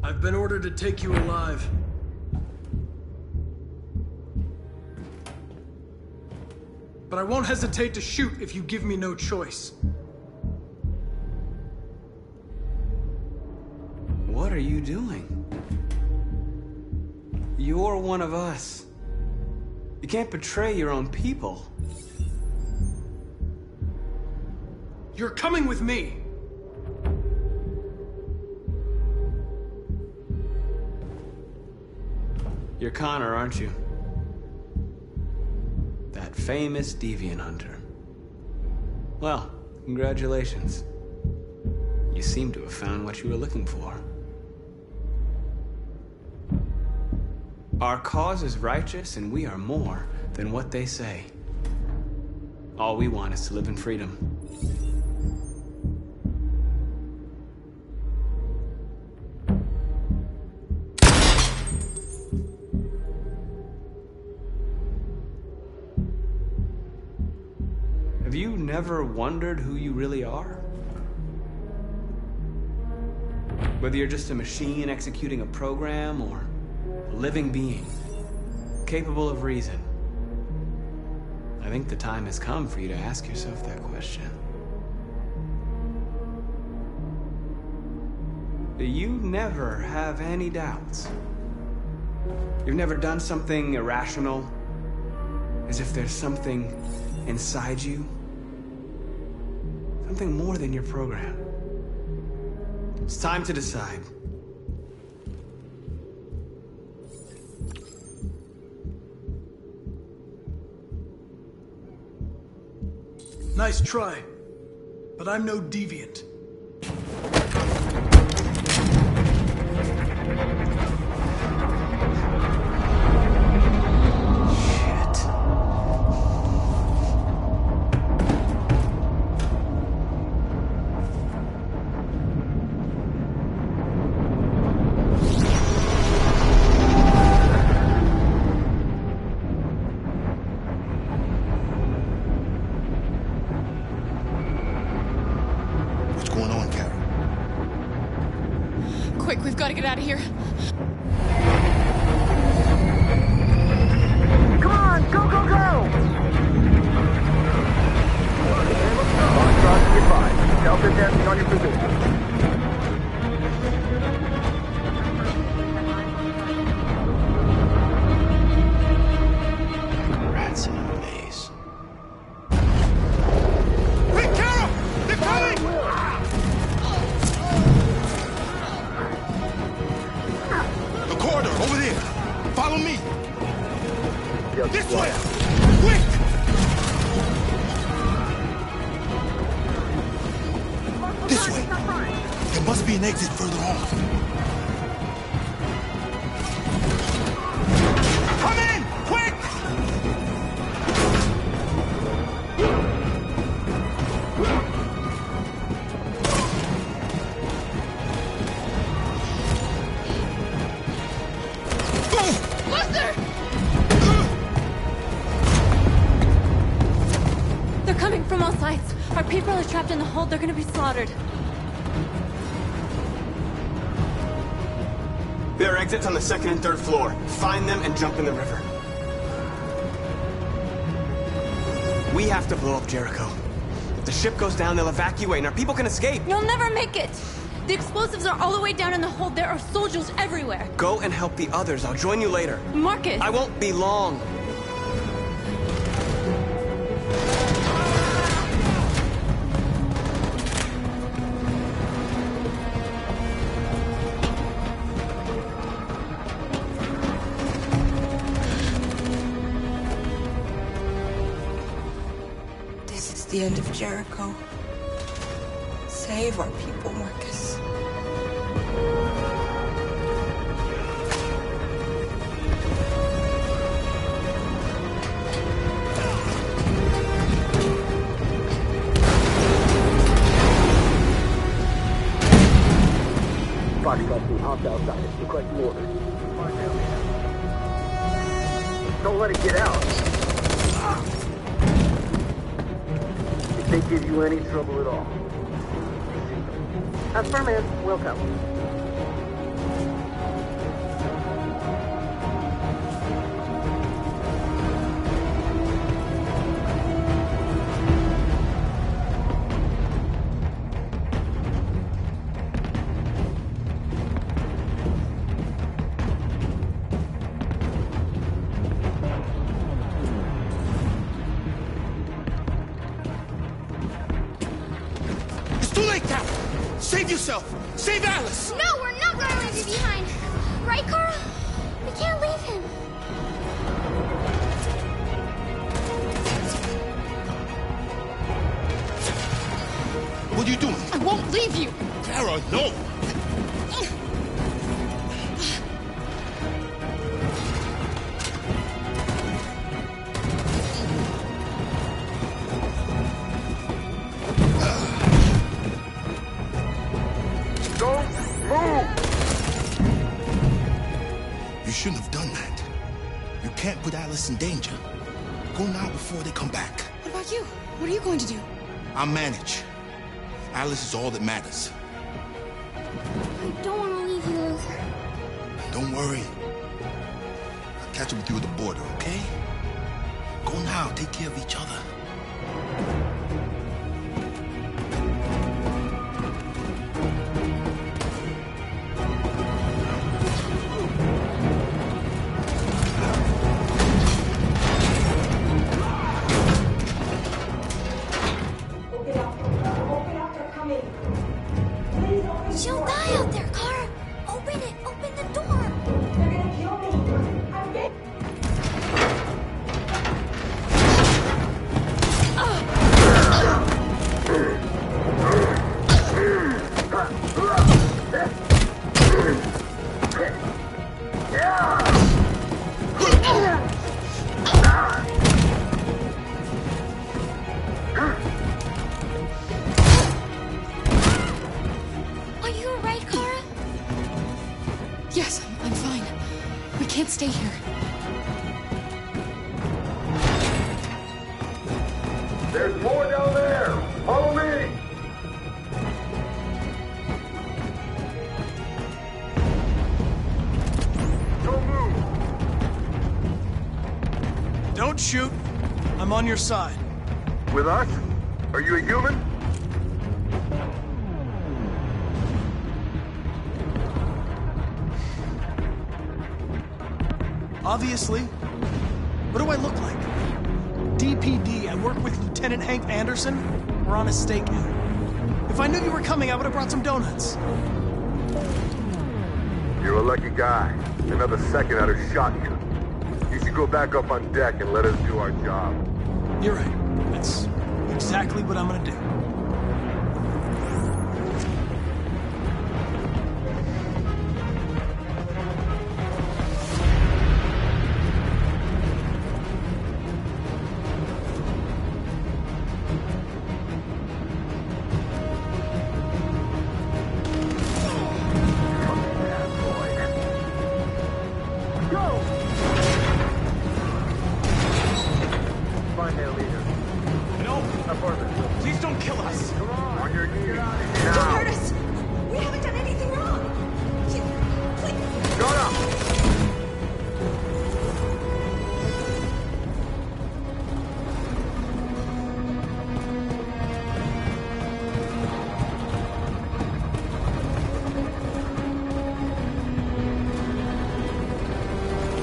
F: I've been ordered to take you alive. But I won't hesitate to shoot if you give me no choice.
A: What are you doing? You're one of us. You can't betray your own people.
F: You're coming with me.
A: You're Connor, aren't you? That famous deviant hunter. Well, congratulations. You seem to have found what you were looking for. Our cause is righteous, and we are more than what they say. All we want is to live in freedom. Have you never wondered who you really are? Whether you're just a machine executing a program or a living being, capable of reason. I think the time has come for you to ask yourself that question. Do you never have any doubts? You've never done something irrational? As if there's something inside you? Something more than your program. It's time to decide.
M: Nice try. But I'm no deviant.
T: We've got to get out of here.
K: Come on, go, go, go! Foxtrot, goodbye. Delta testing on your position.
U: Rats in a maze.
Q: Hey, Carol! They're coming!
U: Corridor, over there. Follow me.
Q: This way!
U: Quick! This way. There must be an exit further on.
Q: Come in! Quick!
C: They're coming from all sides. Our people are trapped in the hold. They're gonna be slaughtered.
E: There are exits on the second and third floor. Find them and jump in the river. We have to blow up Jericho. If the ship goes down, they'll evacuate and our people can escape.
C: You'll never make it! The explosives are all the way down in the hold. There are soldiers everywhere.
E: Go and help the others. I'll join you later.
C: Marcus!
E: I won't be long.
O: This is the end of Jericho. Save our people, Marcus.
K: Foxtrot team, hopped outside and requesting orders. Don't let it get out. If they give you any trouble at all. Affirmative, welcome.
U: It's too late, Cap! Save yourself! Save Alice!
V: No, we're not going to leave you behind. Right, Carl? We can't leave him.
U: What are you doing?
T: I won't leave you!
U: Kara, no!
K: Don't move!
U: You shouldn't have done that. You can't put Alice in danger. Go now before they come back.
T: What about you? What are you going to do?
U: I'll manage. Alice is all that matters.
V: I don't want to leave you, Luther.
U: Don't worry. I'll catch up with you at the border, okay? Go now. Take care of each other.
V: She'll die out there, Kara. Open it. Open the door. They're gonna kill me. I'm dead.
T: stay here.
G: There's more down there! Follow me! Don't move!
M: Don't shoot. I'm on your side.
G: With us? Are you a human?
M: Obviously. What do I look like? DPD, I work with Lieutenant Hank Anderson. We're on a stakeout. If I knew you were coming, I would have brought some donuts.
G: You're a lucky guy. Another second I'd have shot you. You should go back up on deck and let us do our job.
M: You're right. That's exactly what I'm gonna do.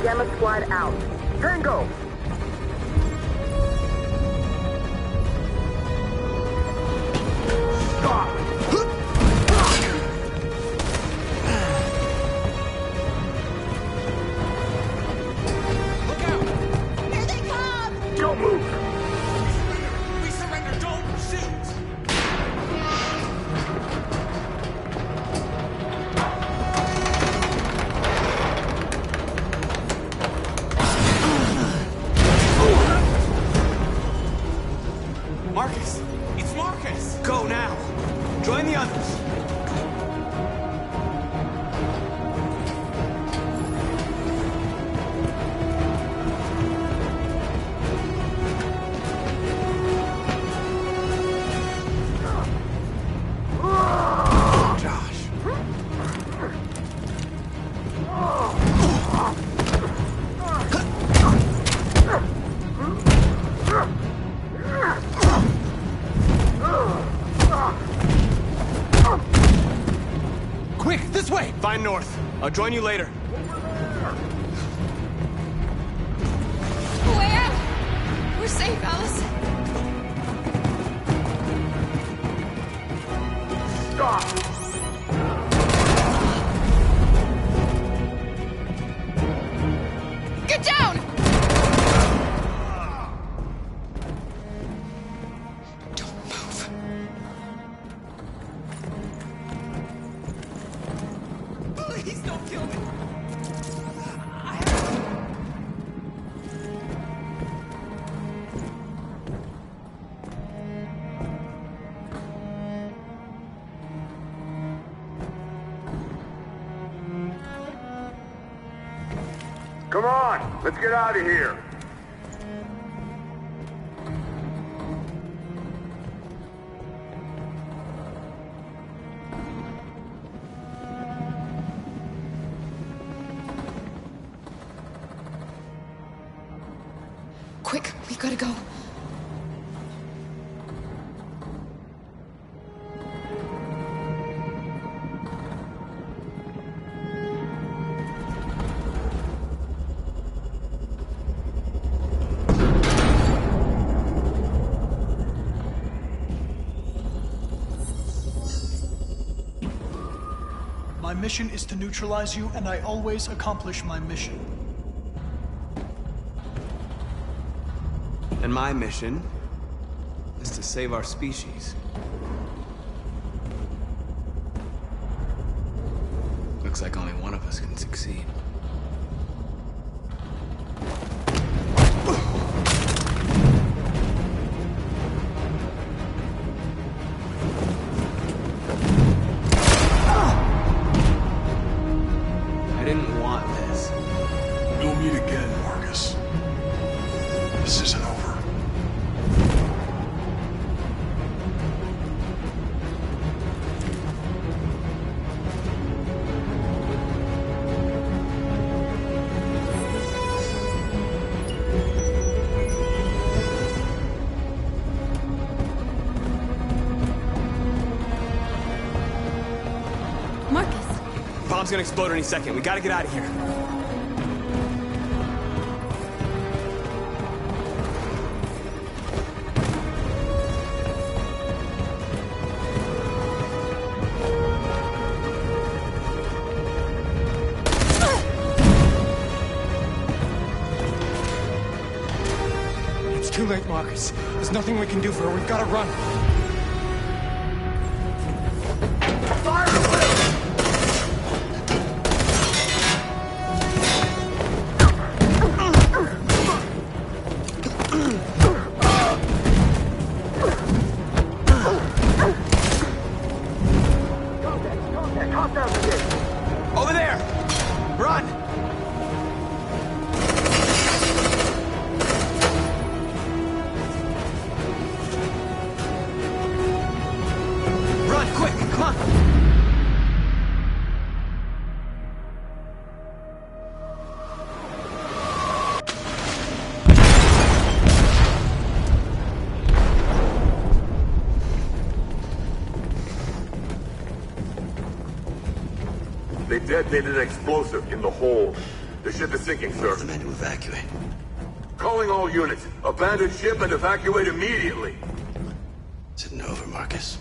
G: Gamma Squad out. Tango! Stop!
I: Look out! Here they come!
G: Don't move!
I: We surrender! Don't shoot!
A: Marcus! It's Marcus! Go now! Join the others! Josh. Quick, this way! Find North. I'll join you later.
T: Way out! We're safe, Alice.
G: Stop!
T: Get down! Don't move.
I: Please don't kill me!
G: Come on! Let's get out of here!
T: Quick, we gotta go.
M: My mission is to neutralize you, and I always accomplish my mission.
A: And my mission is to save our species. Looks like only one of us can succeed. I didn't want this.
U: No
A: bomb's gonna explode any second. We gotta get out of here.
D: It's too late, Marcus. There's nothing we can do for her. We've got to run.
A: Over there! Run! Run, quick, come on!
G: They detonated an explosive in the hold. The ship is sinking, sir.
U: The men to evacuate.
G: Calling all units. Abandon ship and evacuate immediately.
U: Is it over, Marcus?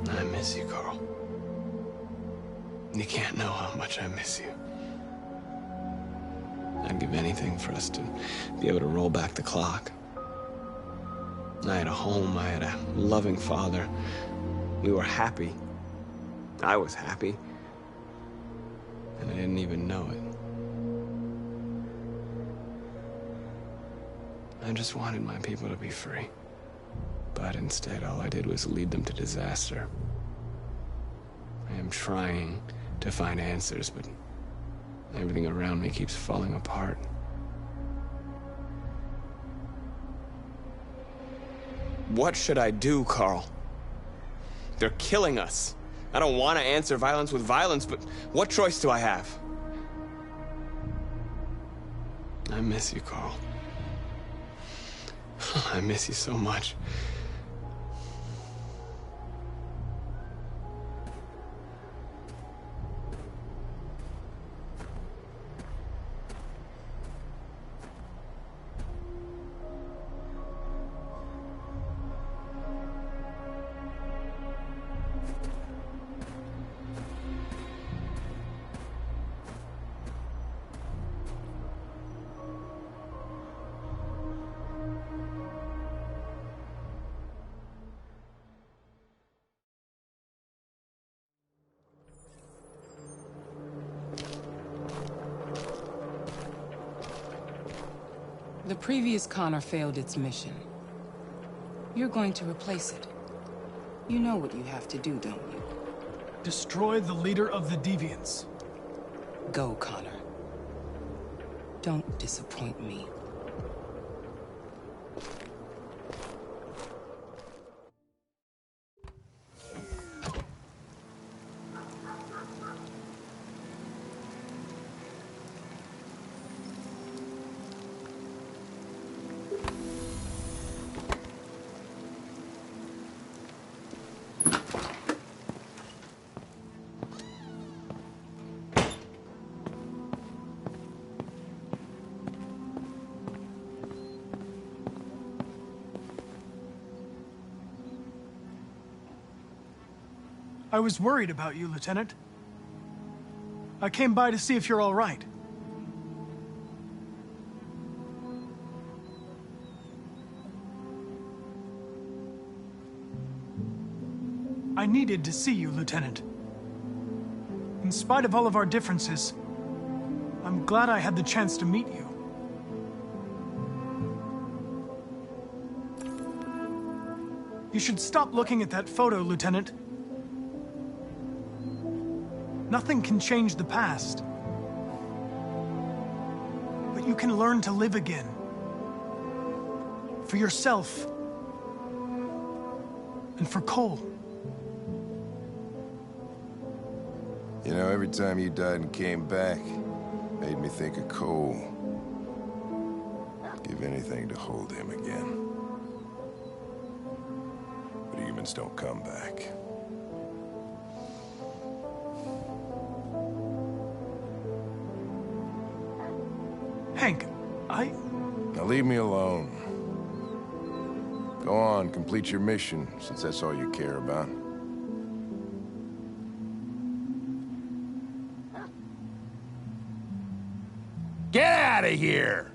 A: I miss you, Carl. You can't know how much I miss you. I'd give anything for us to be able to roll back the clock. I had a home, I had a loving father. We were happy. I was happy. And I didn't even know it. I just wanted my people to be free. But instead, all I did was lead them to disaster. I am trying to find answers, but everything around me keeps falling apart. What should I do, Carl? They're killing us. I don't want to answer violence with violence, but what choice do I have? I miss you, Carl. I miss you so much.
L: The previous Connor failed its mission. You're going to replace it. You know what you have to do, don't you?
M: Destroy the leader of the Deviants.
L: Go, Connor. Don't disappoint me.
M: I was worried about you, Lieutenant. I came by to see if you're all right. I needed to see you, Lieutenant. In spite of all of our differences, I'm glad I had the chance to meet you. You should stop looking at that photo, Lieutenant. Nothing can change the past. But you can learn to live again. For yourself. And for Cole.
B: You know, every time you died and came back, made me think of Cole. Give anything to hold him again. But humans don't come back.
M: Hank,
B: Now leave me alone. Go on, complete your mission, since that's all you care about. Get out of here!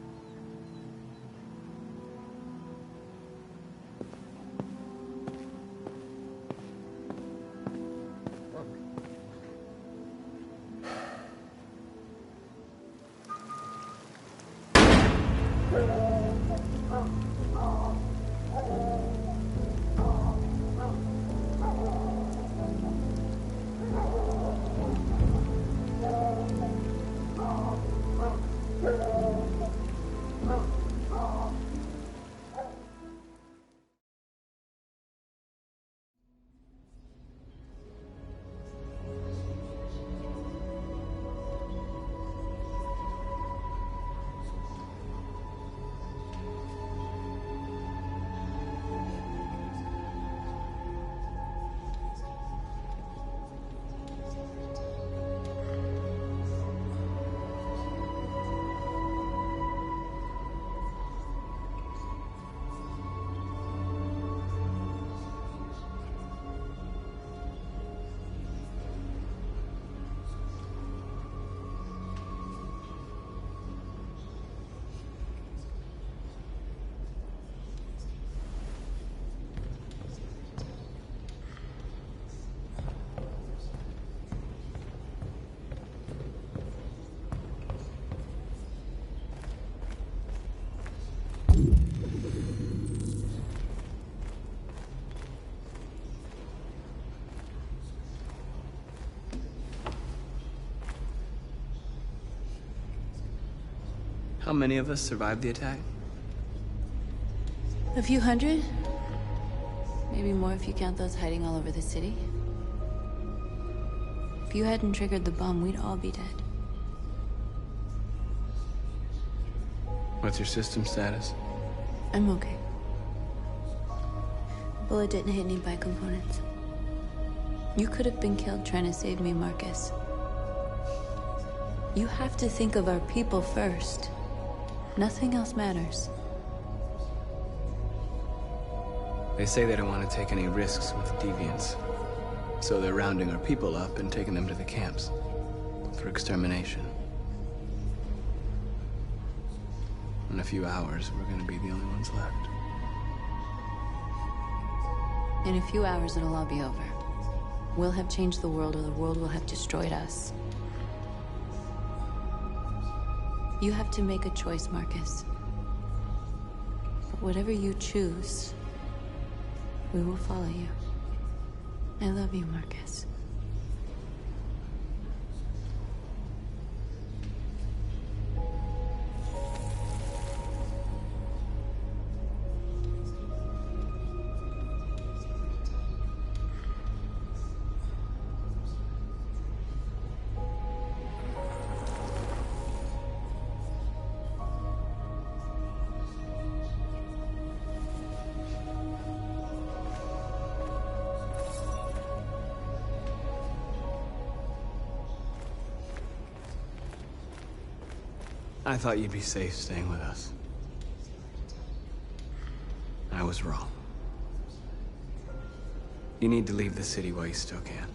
A: How many of us survived the attack?
C: A few hundred? Maybe more if you count those hiding all over the city. If you hadn't triggered the bomb, we'd all be dead.
A: What's your system status?
C: I'm okay. The bullet didn't hit any bi-components. You could have been killed trying to save me, Marcus. You have to think of our people first. Nothing else matters.
A: They say they don't want to take any risks with deviants. So they're rounding our people up and taking them to the camps for extermination. In a few hours, we're gonna be the only ones left.
C: In a few hours, it'll all be over. We'll have changed the world, or the world will have destroyed us. You have to make a choice, Marcus. But whatever you choose, we will follow you. I love you, Marcus.
A: I thought you'd be safe staying with us. I was wrong. You need to leave the city while you still can.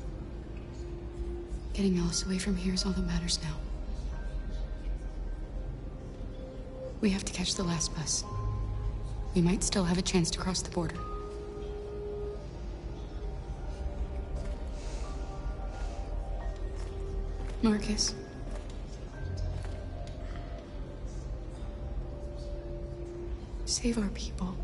T: Getting Alice away from here is all that matters now. We have to catch the last bus. We might still have a chance to cross the border. Marcus. Save our people.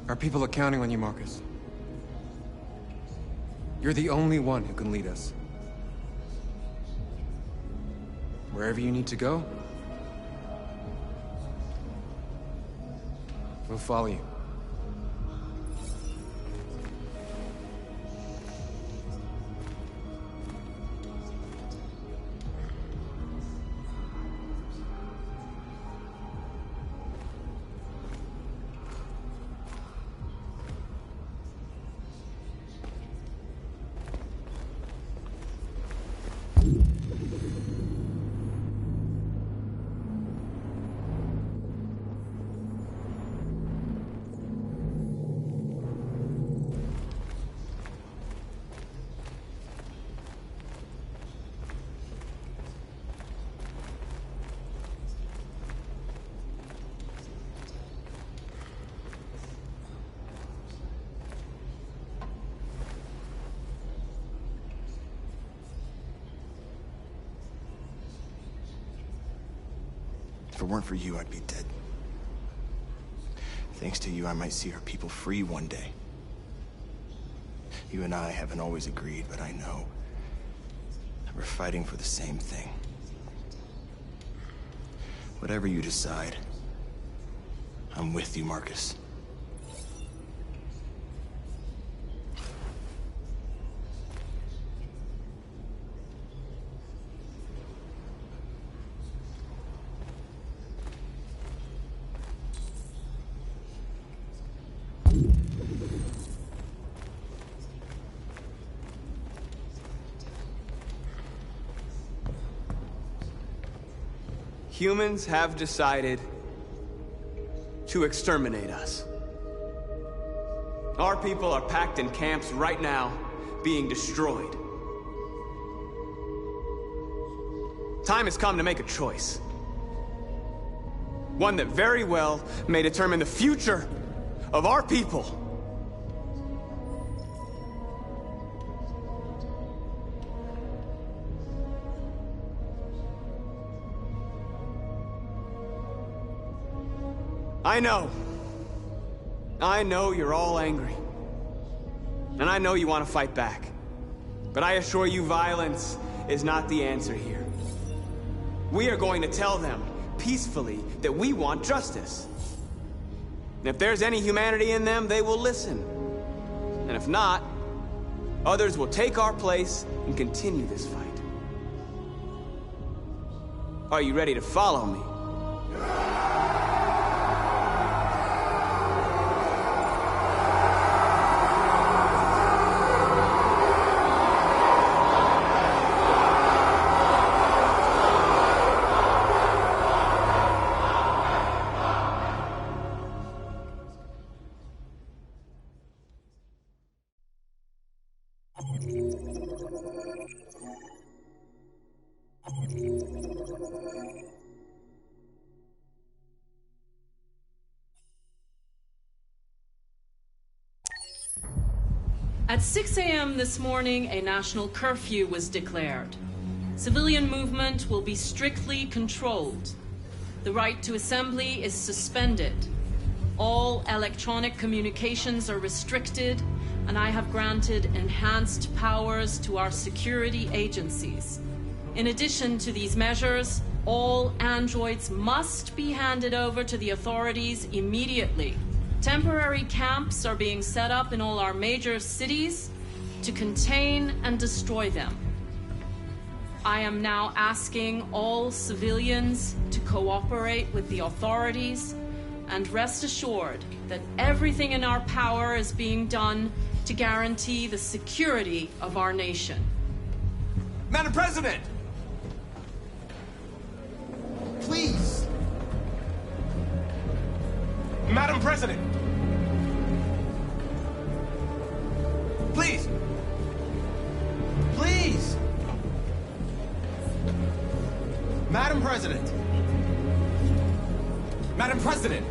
H: Our people are counting on you, Marcus. You're the only one who can lead us. Wherever you need to go, we'll follow you.
E: If it weren't for you, I'd be dead. Thanks to you, I might see our people free one day. You and I haven't always agreed, but I know that we're fighting for the same thing. Whatever you decide, I'm with you, Marcus.
A: Humans have decided to exterminate us. Our people are packed in camps right now, being destroyed. Time has come to make a choice. One that very well may determine the future of our people. I know you're all angry. And I know you want to fight back. But I assure you, violence is not the answer here. We are going to tell them, peacefully, that we want justice. And if there's any humanity in them, they will listen. And if not, others will take our place and continue this fight. Are you ready to follow me?
N: At 6 a.m. this morning, a national curfew was declared. Civilian movement will be strictly controlled. The right to assembly is suspended. All electronic communications are restricted, and I have granted enhanced powers to our security agencies. In addition to these measures, all androids must be handed over to the authorities immediately. Temporary camps are being set up in all our major cities to contain and destroy them. I am now asking all civilians to cooperate with the authorities and rest assured that everything in our power is being done to guarantee the security of our nation.
E: Madam President! Please! Madam President! Please! Please! Madam President! Madam President!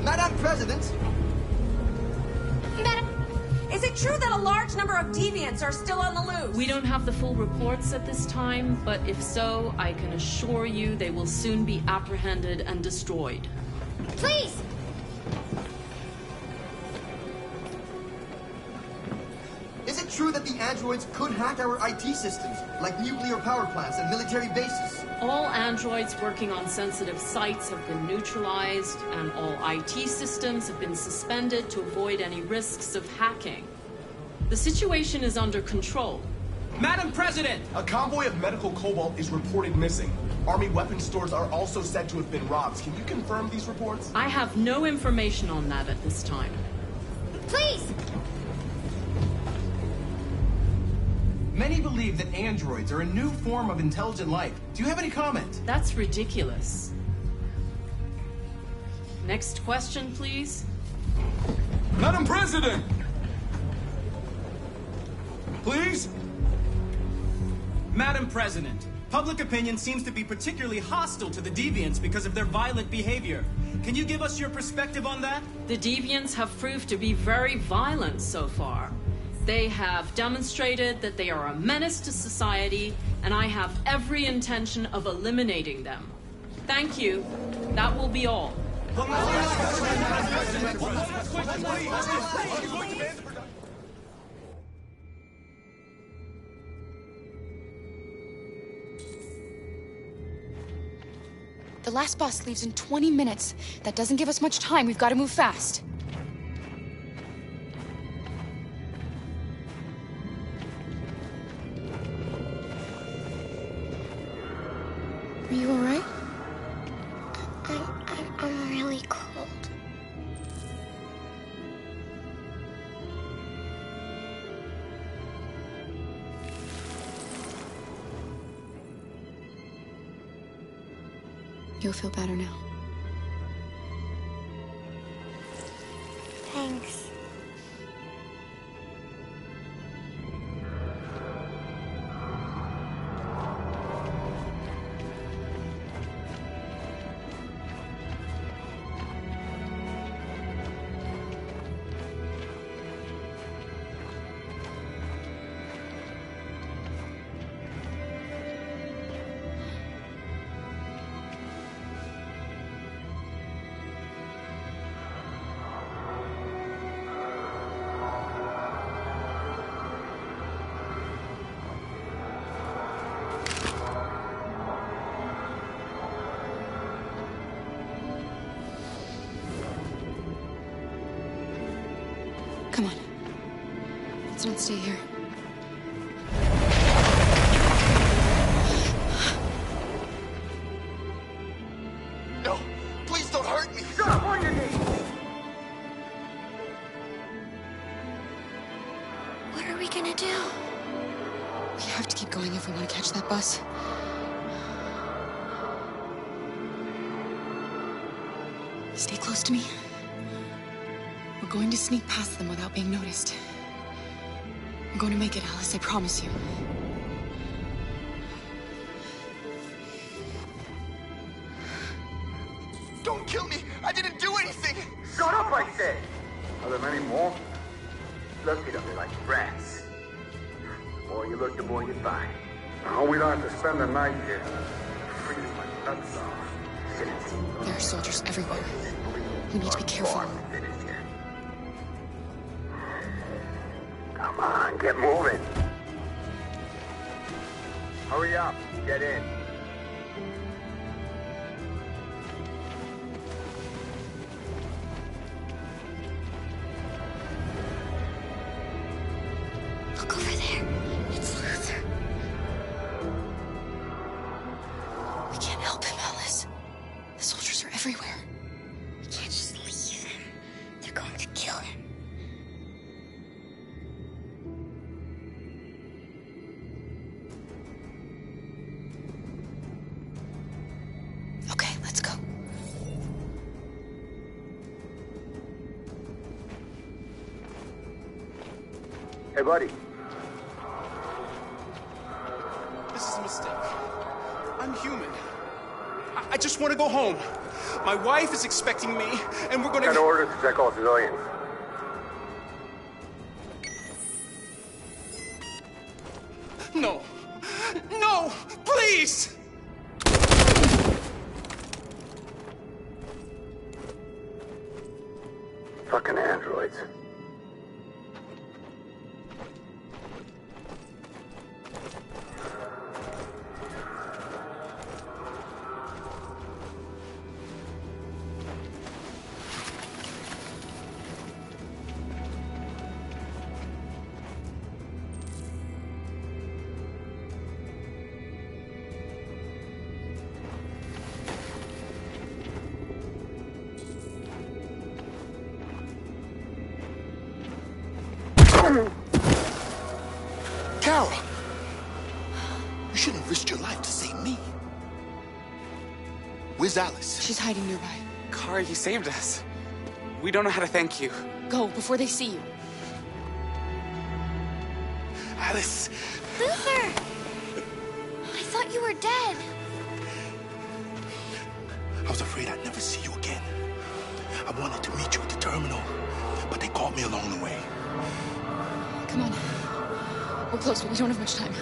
I: Madam President!
J: Madam, is it true that a large number of deviants are still on the loose?
N: We don't have the full reports at this time, but if so, I can assure you they will soon be apprehended and destroyed.
V: Please!
I: Is it true that the androids could hack our IT systems, like nuclear power plants and military bases?
N: All androids working on sensitive sites have been neutralized, and all IT systems have been suspended to avoid any risks of hacking. The situation is under control.
E: Madam President! A convoy of medical cobalt is reported missing. Army weapon stores are also said to have been robbed. Can you confirm these reports?
N: I have no information on that at this time.
V: Please!
E: Many believe that androids are a new form of intelligent life. Do you have any comment?
N: That's ridiculous. Next question, please.
E: Madam President! Please?
R: Madam President, public opinion seems to be particularly hostile to the deviants because of their violent behavior. Can you give us your perspective on that?
N: The deviants have proved to be very violent so far. They have demonstrated that they are a menace to society, and I have every intention of eliminating them. Thank you. That will be all.
T: The last bus leaves in 20 minutes. That doesn't give us much time. We've got to move fast. Are you all right?
V: I'm really cold.
T: You'll feel better now.
V: Thanks.
T: Come on. Let's not stay here.
I: No! Please don't hurt me!
K: Stop on your knees!
V: What are we gonna do?
T: We have to keep going if we want to catch that bus. Stay close to me. We're going to sneak past them without being noticed. We're going to make it, Alice, I promise you.
I: Don't kill me! I didn't do anything!
K: Shut up, I said! Are there many more? Look at them like rats. The more you look, the more you find.
G: No, we don't have to spend the night here. Freezing my nuts off.
T: There are soldiers everywhere. We need to be careful.
P: Come on, get moving. Hurry up, get in.
V: Look over there. It's Luther.
T: We can't help him, Alice. The soldiers are everywhere.
V: We can't just leave him. They're going to kill him.
T: Okay, let's go.
P: Hey, buddy.
E: This is a mistake. I'm human. I just want to go home. My wife is expecting me, and we're gonna...
P: Got orders to check all civilians.
E: No. No! Please!
P: Fucking androids.
U: Carol! You shouldn't have risked your life to save me. Where's Alice?
T: She's hiding nearby.
S: Kara, you saved us. We don't know how to thank you.
T: Go, before they see you.
U: Alice!
V: Luther! I thought you were dead.
U: I was afraid I'd never see you again. I wanted to meet you at the terminal, but they caught me along the way.
T: Come on. We're close, but we don't have much time.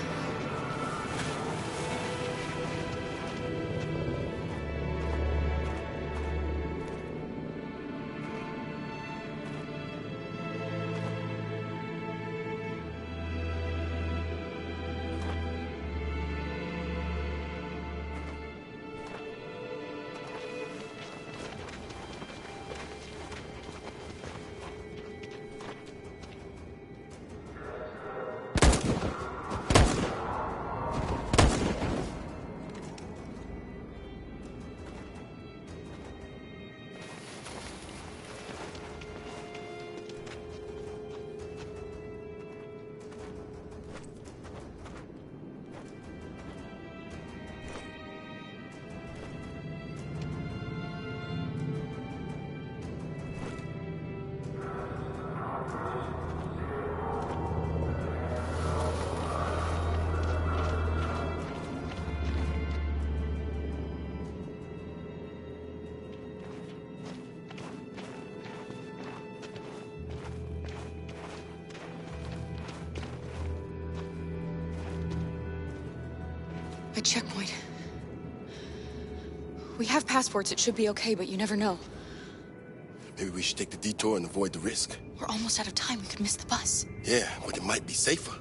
T: A checkpoint. We have passports, it should be okay, but you never know.
U: Maybe we should take the detour and avoid the risk.
T: We're almost out of time, we could miss the bus.
U: Yeah, but it might be safer.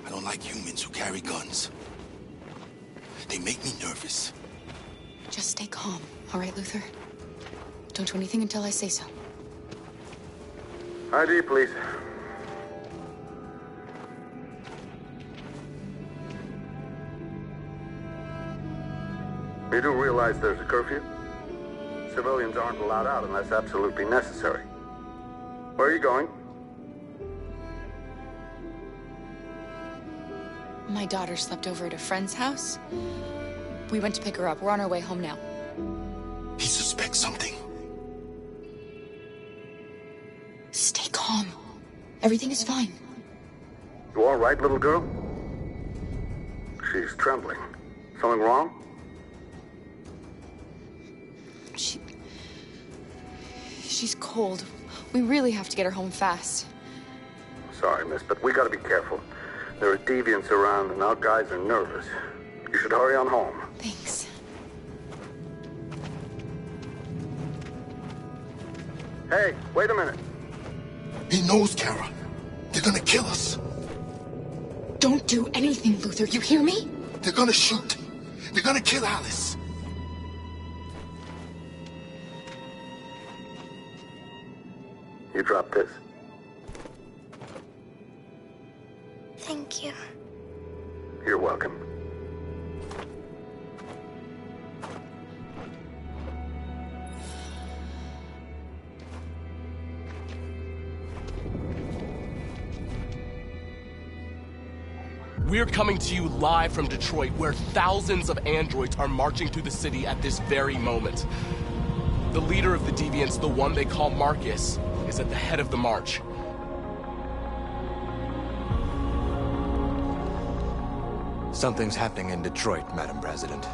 U: I don't like humans who carry guns. They make me nervous.
T: Just stay calm, all right, Luther? Don't do anything until I say so.
P: ID, please. You do realize there's a curfew? Civilians aren't allowed out unless absolutely necessary. Where are you going?
T: My daughter slept over at a friend's house. We went to pick her up. We're on our way home now.
U: He suspects something.
T: Stay calm. Everything is fine.
P: You all right, little girl? She's trembling. Something wrong?
T: She's cold. We really have to get her home fast.
P: Sorry, miss, but we gotta be careful. There are deviants around and our guys are nervous. You should hurry on home.
T: Thanks.
P: Hey, wait a minute.
U: He knows, Kara. They're gonna kill us.
T: Don't do anything, Luther. You hear me?
U: They're gonna shoot. They're gonna kill Alice.
P: You dropped this.
V: Thank you.
P: You're welcome.
F: We're coming to you live from Detroit, where thousands of androids are marching through the city at this very moment. The leader of the Deviants, the one they call Marcus, is at the head of the march.
Q: Something's happening in Detroit, Madam President.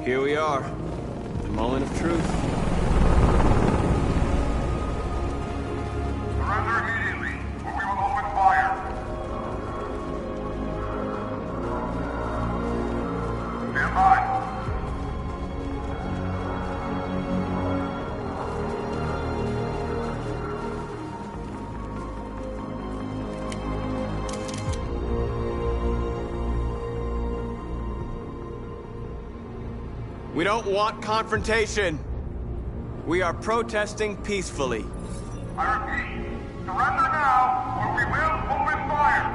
A: Here we are, the moment of truth.
G: Surrender immediately, or we will open fire. Stand by.
A: We don't want confrontation. We are protesting peacefully.
G: I repeat, surrender now, or we will open fire.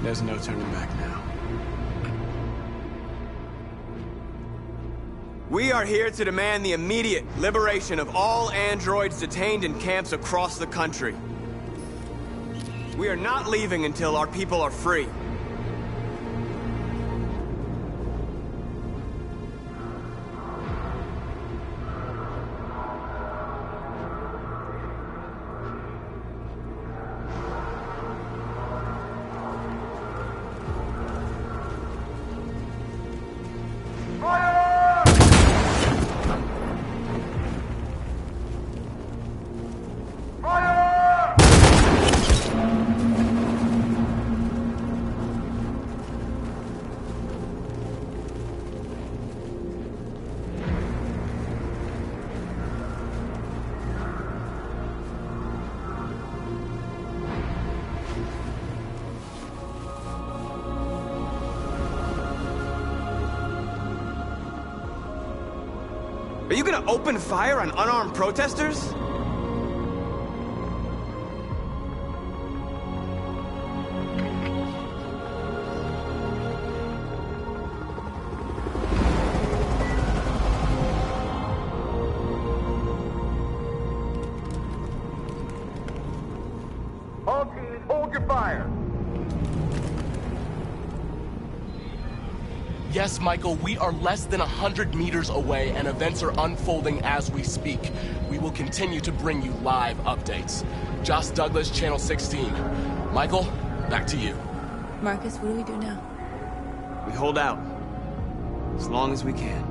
A: There's no turning back now. We are here to demand the immediate liberation of all androids detained in camps across the country. We are not leaving until our people are free. Are you gonna open fire on unarmed protesters?
G: All teams, hold your fire.
F: Yes, Michael, we are less than 100 meters away, and events are unfolding as we speak. We will continue to bring you live updates. Josh Douglas, Channel 16. Michael, back to you.
C: Marcus, what do we do now?
A: We hold out. As long as we can.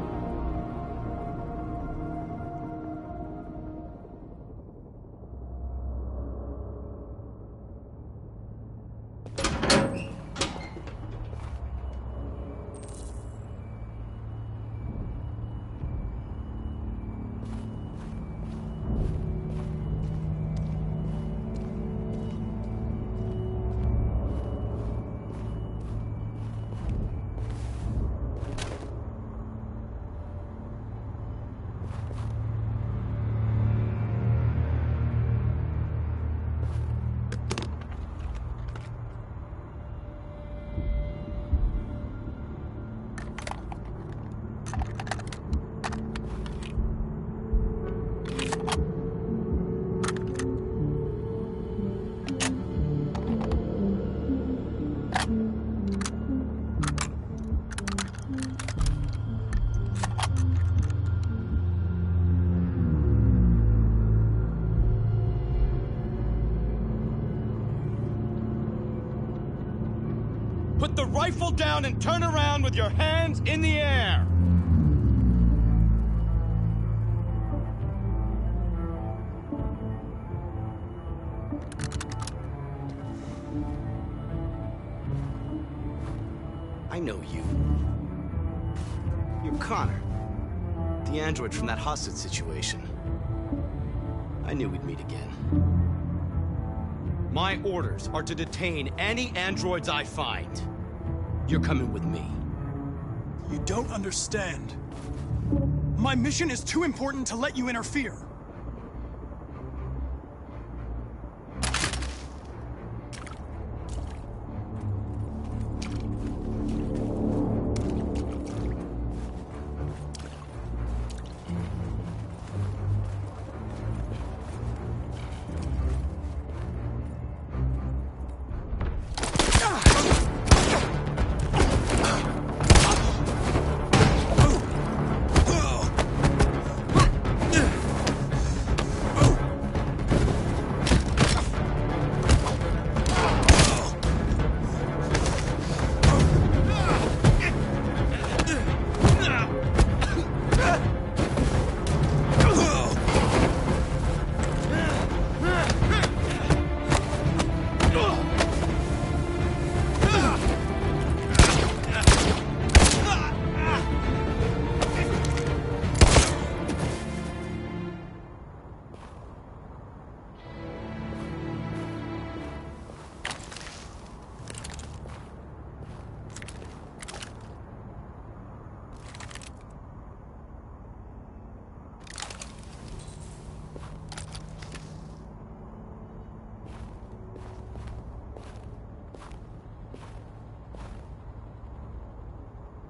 D: Put the rifle down and turn around with your hands in the air!
O: I know you. You're Connor. The android from that hostage situation. I knew we'd meet again.
D: My orders are to detain any androids I find. You're coming with me.
M: You don't understand. My mission is too important to let you interfere.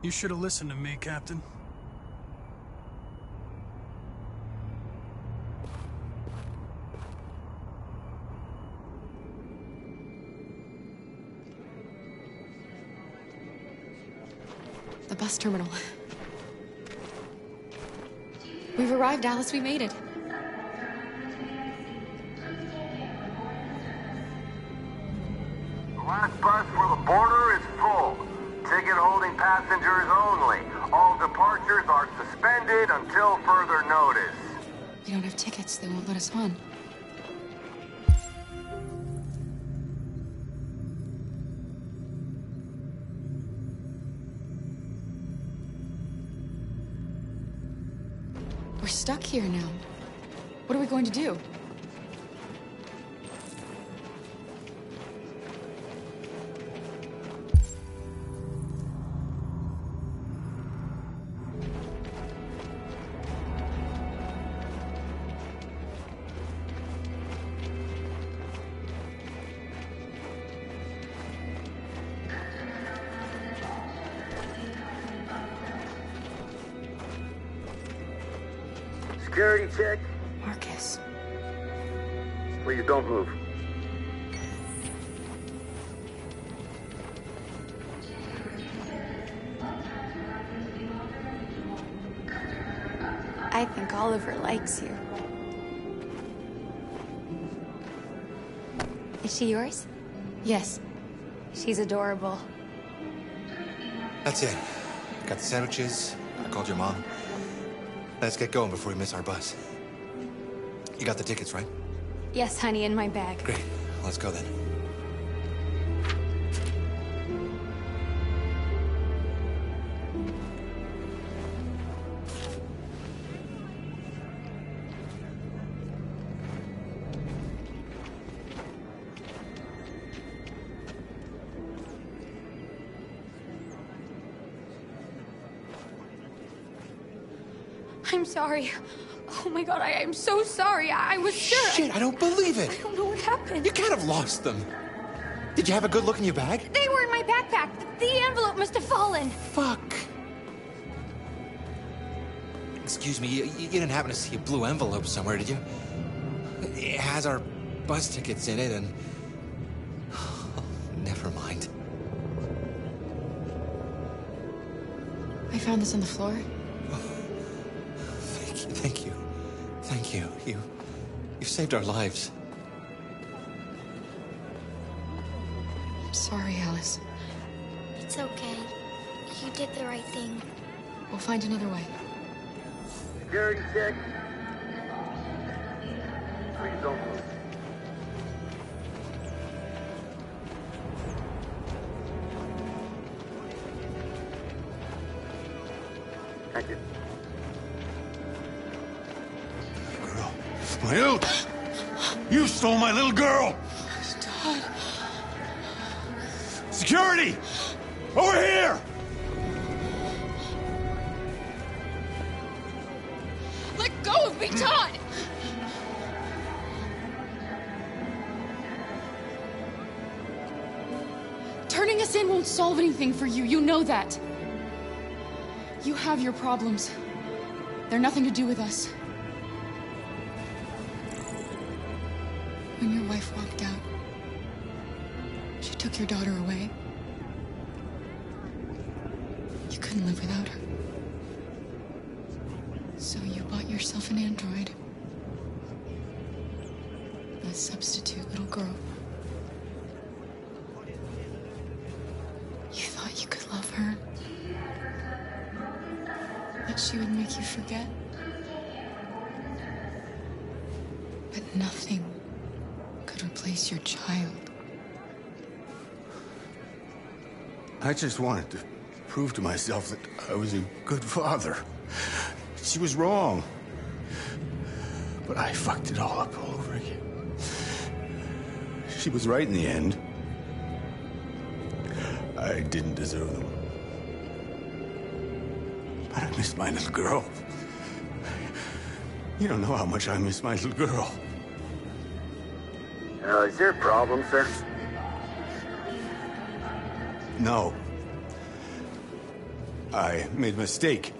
M: You should have listened to me, Captain.
T: The bus terminal. We've arrived, Alice. We made it.
P: The last bus for the border is full. Ticket holding passengers only. All departures are suspended until further notice.
T: We don't have tickets. They won't let us on. We're stuck here now. What are we going to do?
P: Security check.
T: Marcus.
P: Please don't move.
V: I think Oliver likes you. Is she yours?
T: Yes.
V: She's adorable.
Q: That's it. Got the sandwiches. I called your mom. Let's get going before we miss our bus. You got the tickets, right?
V: Yes, honey, in my bag.
Q: Great. Let's go then.
V: I'm sorry. Oh my god, I'm so sorry. I was sure.
Q: Shit, I don't believe it.
V: I don't know what happened.
Q: You can't have lost them. Did you have a good look in your bag?
V: They were in my backpack. The envelope must have fallen.
Q: Fuck. Excuse me, you didn't happen to see a blue envelope somewhere, did you? It has our bus tickets in it and... never mind.
T: I found this on the floor.
Q: Thank you. Thank you. You saved our lives.
T: I'm sorry, Alice.
V: It's okay. You did the right thing.
T: We'll find another way.
P: Security check. Please don't move. Thank you.
G: My oath! You stole my little girl!
T: Todd.
G: Security! Over here!
T: Let go of me, Todd! Turning us in won't solve anything for you. You know that. You have your problems. They're nothing to do with us. When your wife walked out, she took your daughter away. You couldn't live without her. So you bought yourself an android. A substitute little girl. You thought you could love her. That she would make you forget. But nothing could replace your child.
U: I just wanted to prove to myself that I was a good father. She was wrong. But I fucked it all up all over again. She was right in the end. I didn't deserve them. But I miss my little girl. You don't know how much I miss my little girl.
P: Is there a problem, sir?
U: No. I made a mistake.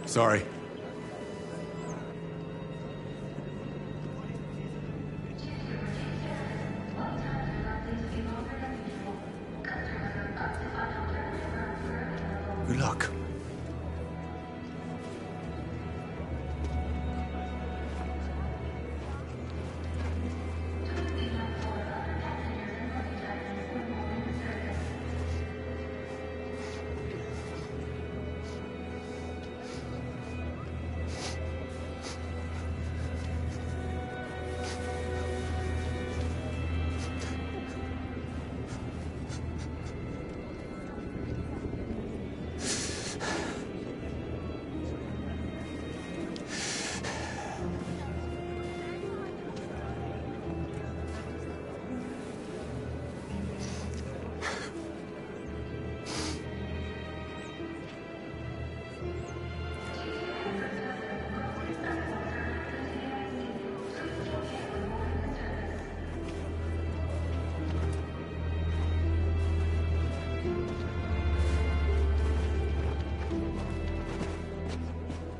U: Sorry. Good luck.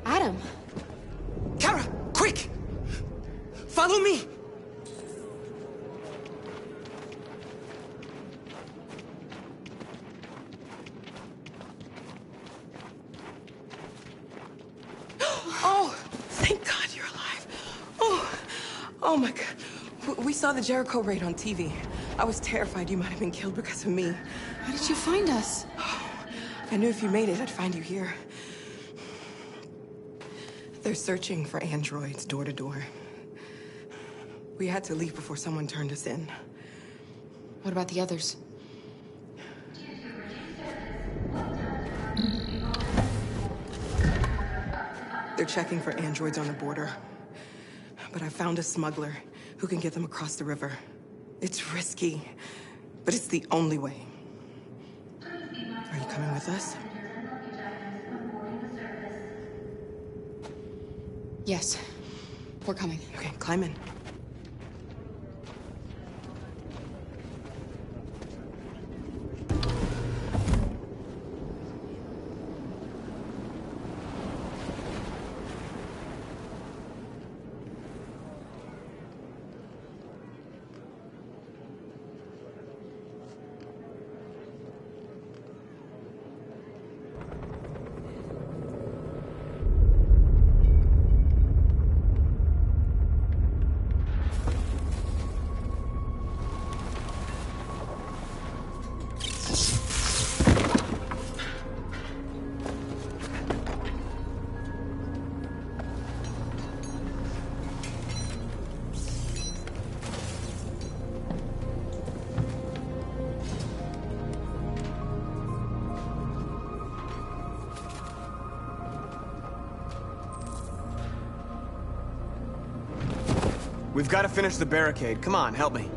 V: Adam.
A: Kara, quick! Follow me!
B: Oh, thank God you're alive. Oh my God. We saw the Jericho raid on TV. I was terrified you might have been killed because of me.
T: How did you find us?
B: I knew if you made it, I'd find you here. They're searching for androids door to door. We had to leave before someone turned us in.
T: What about the others?
B: They're checking for androids on the border. But I found a smuggler who can get them across the river. It's risky, but it's the only way. Are you coming with us?
T: Yes. We're coming.
B: Okay, climb in.
A: We've got to finish the barricade. Come on, help me.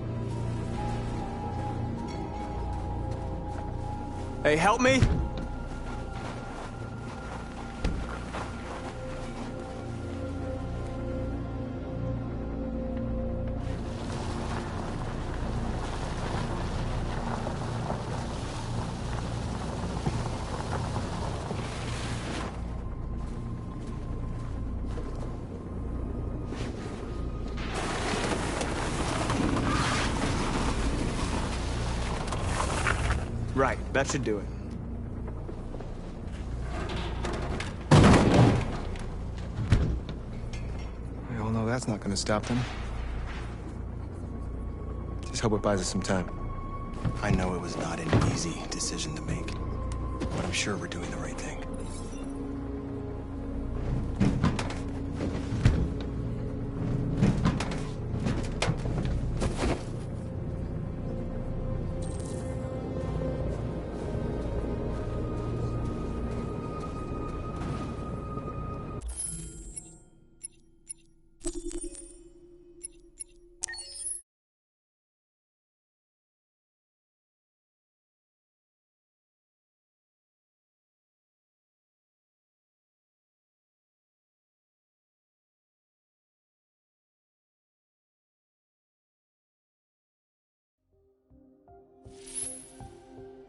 A: Hey, help me! Right, that should do it.
H: We all know that's not going to stop them. Just hope it buys us some time.
Q: I know it was not an easy decision to make, but I'm sure we're doing the right thing.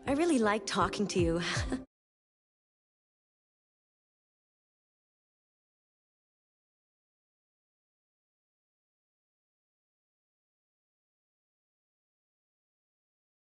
L: I really like talking to you.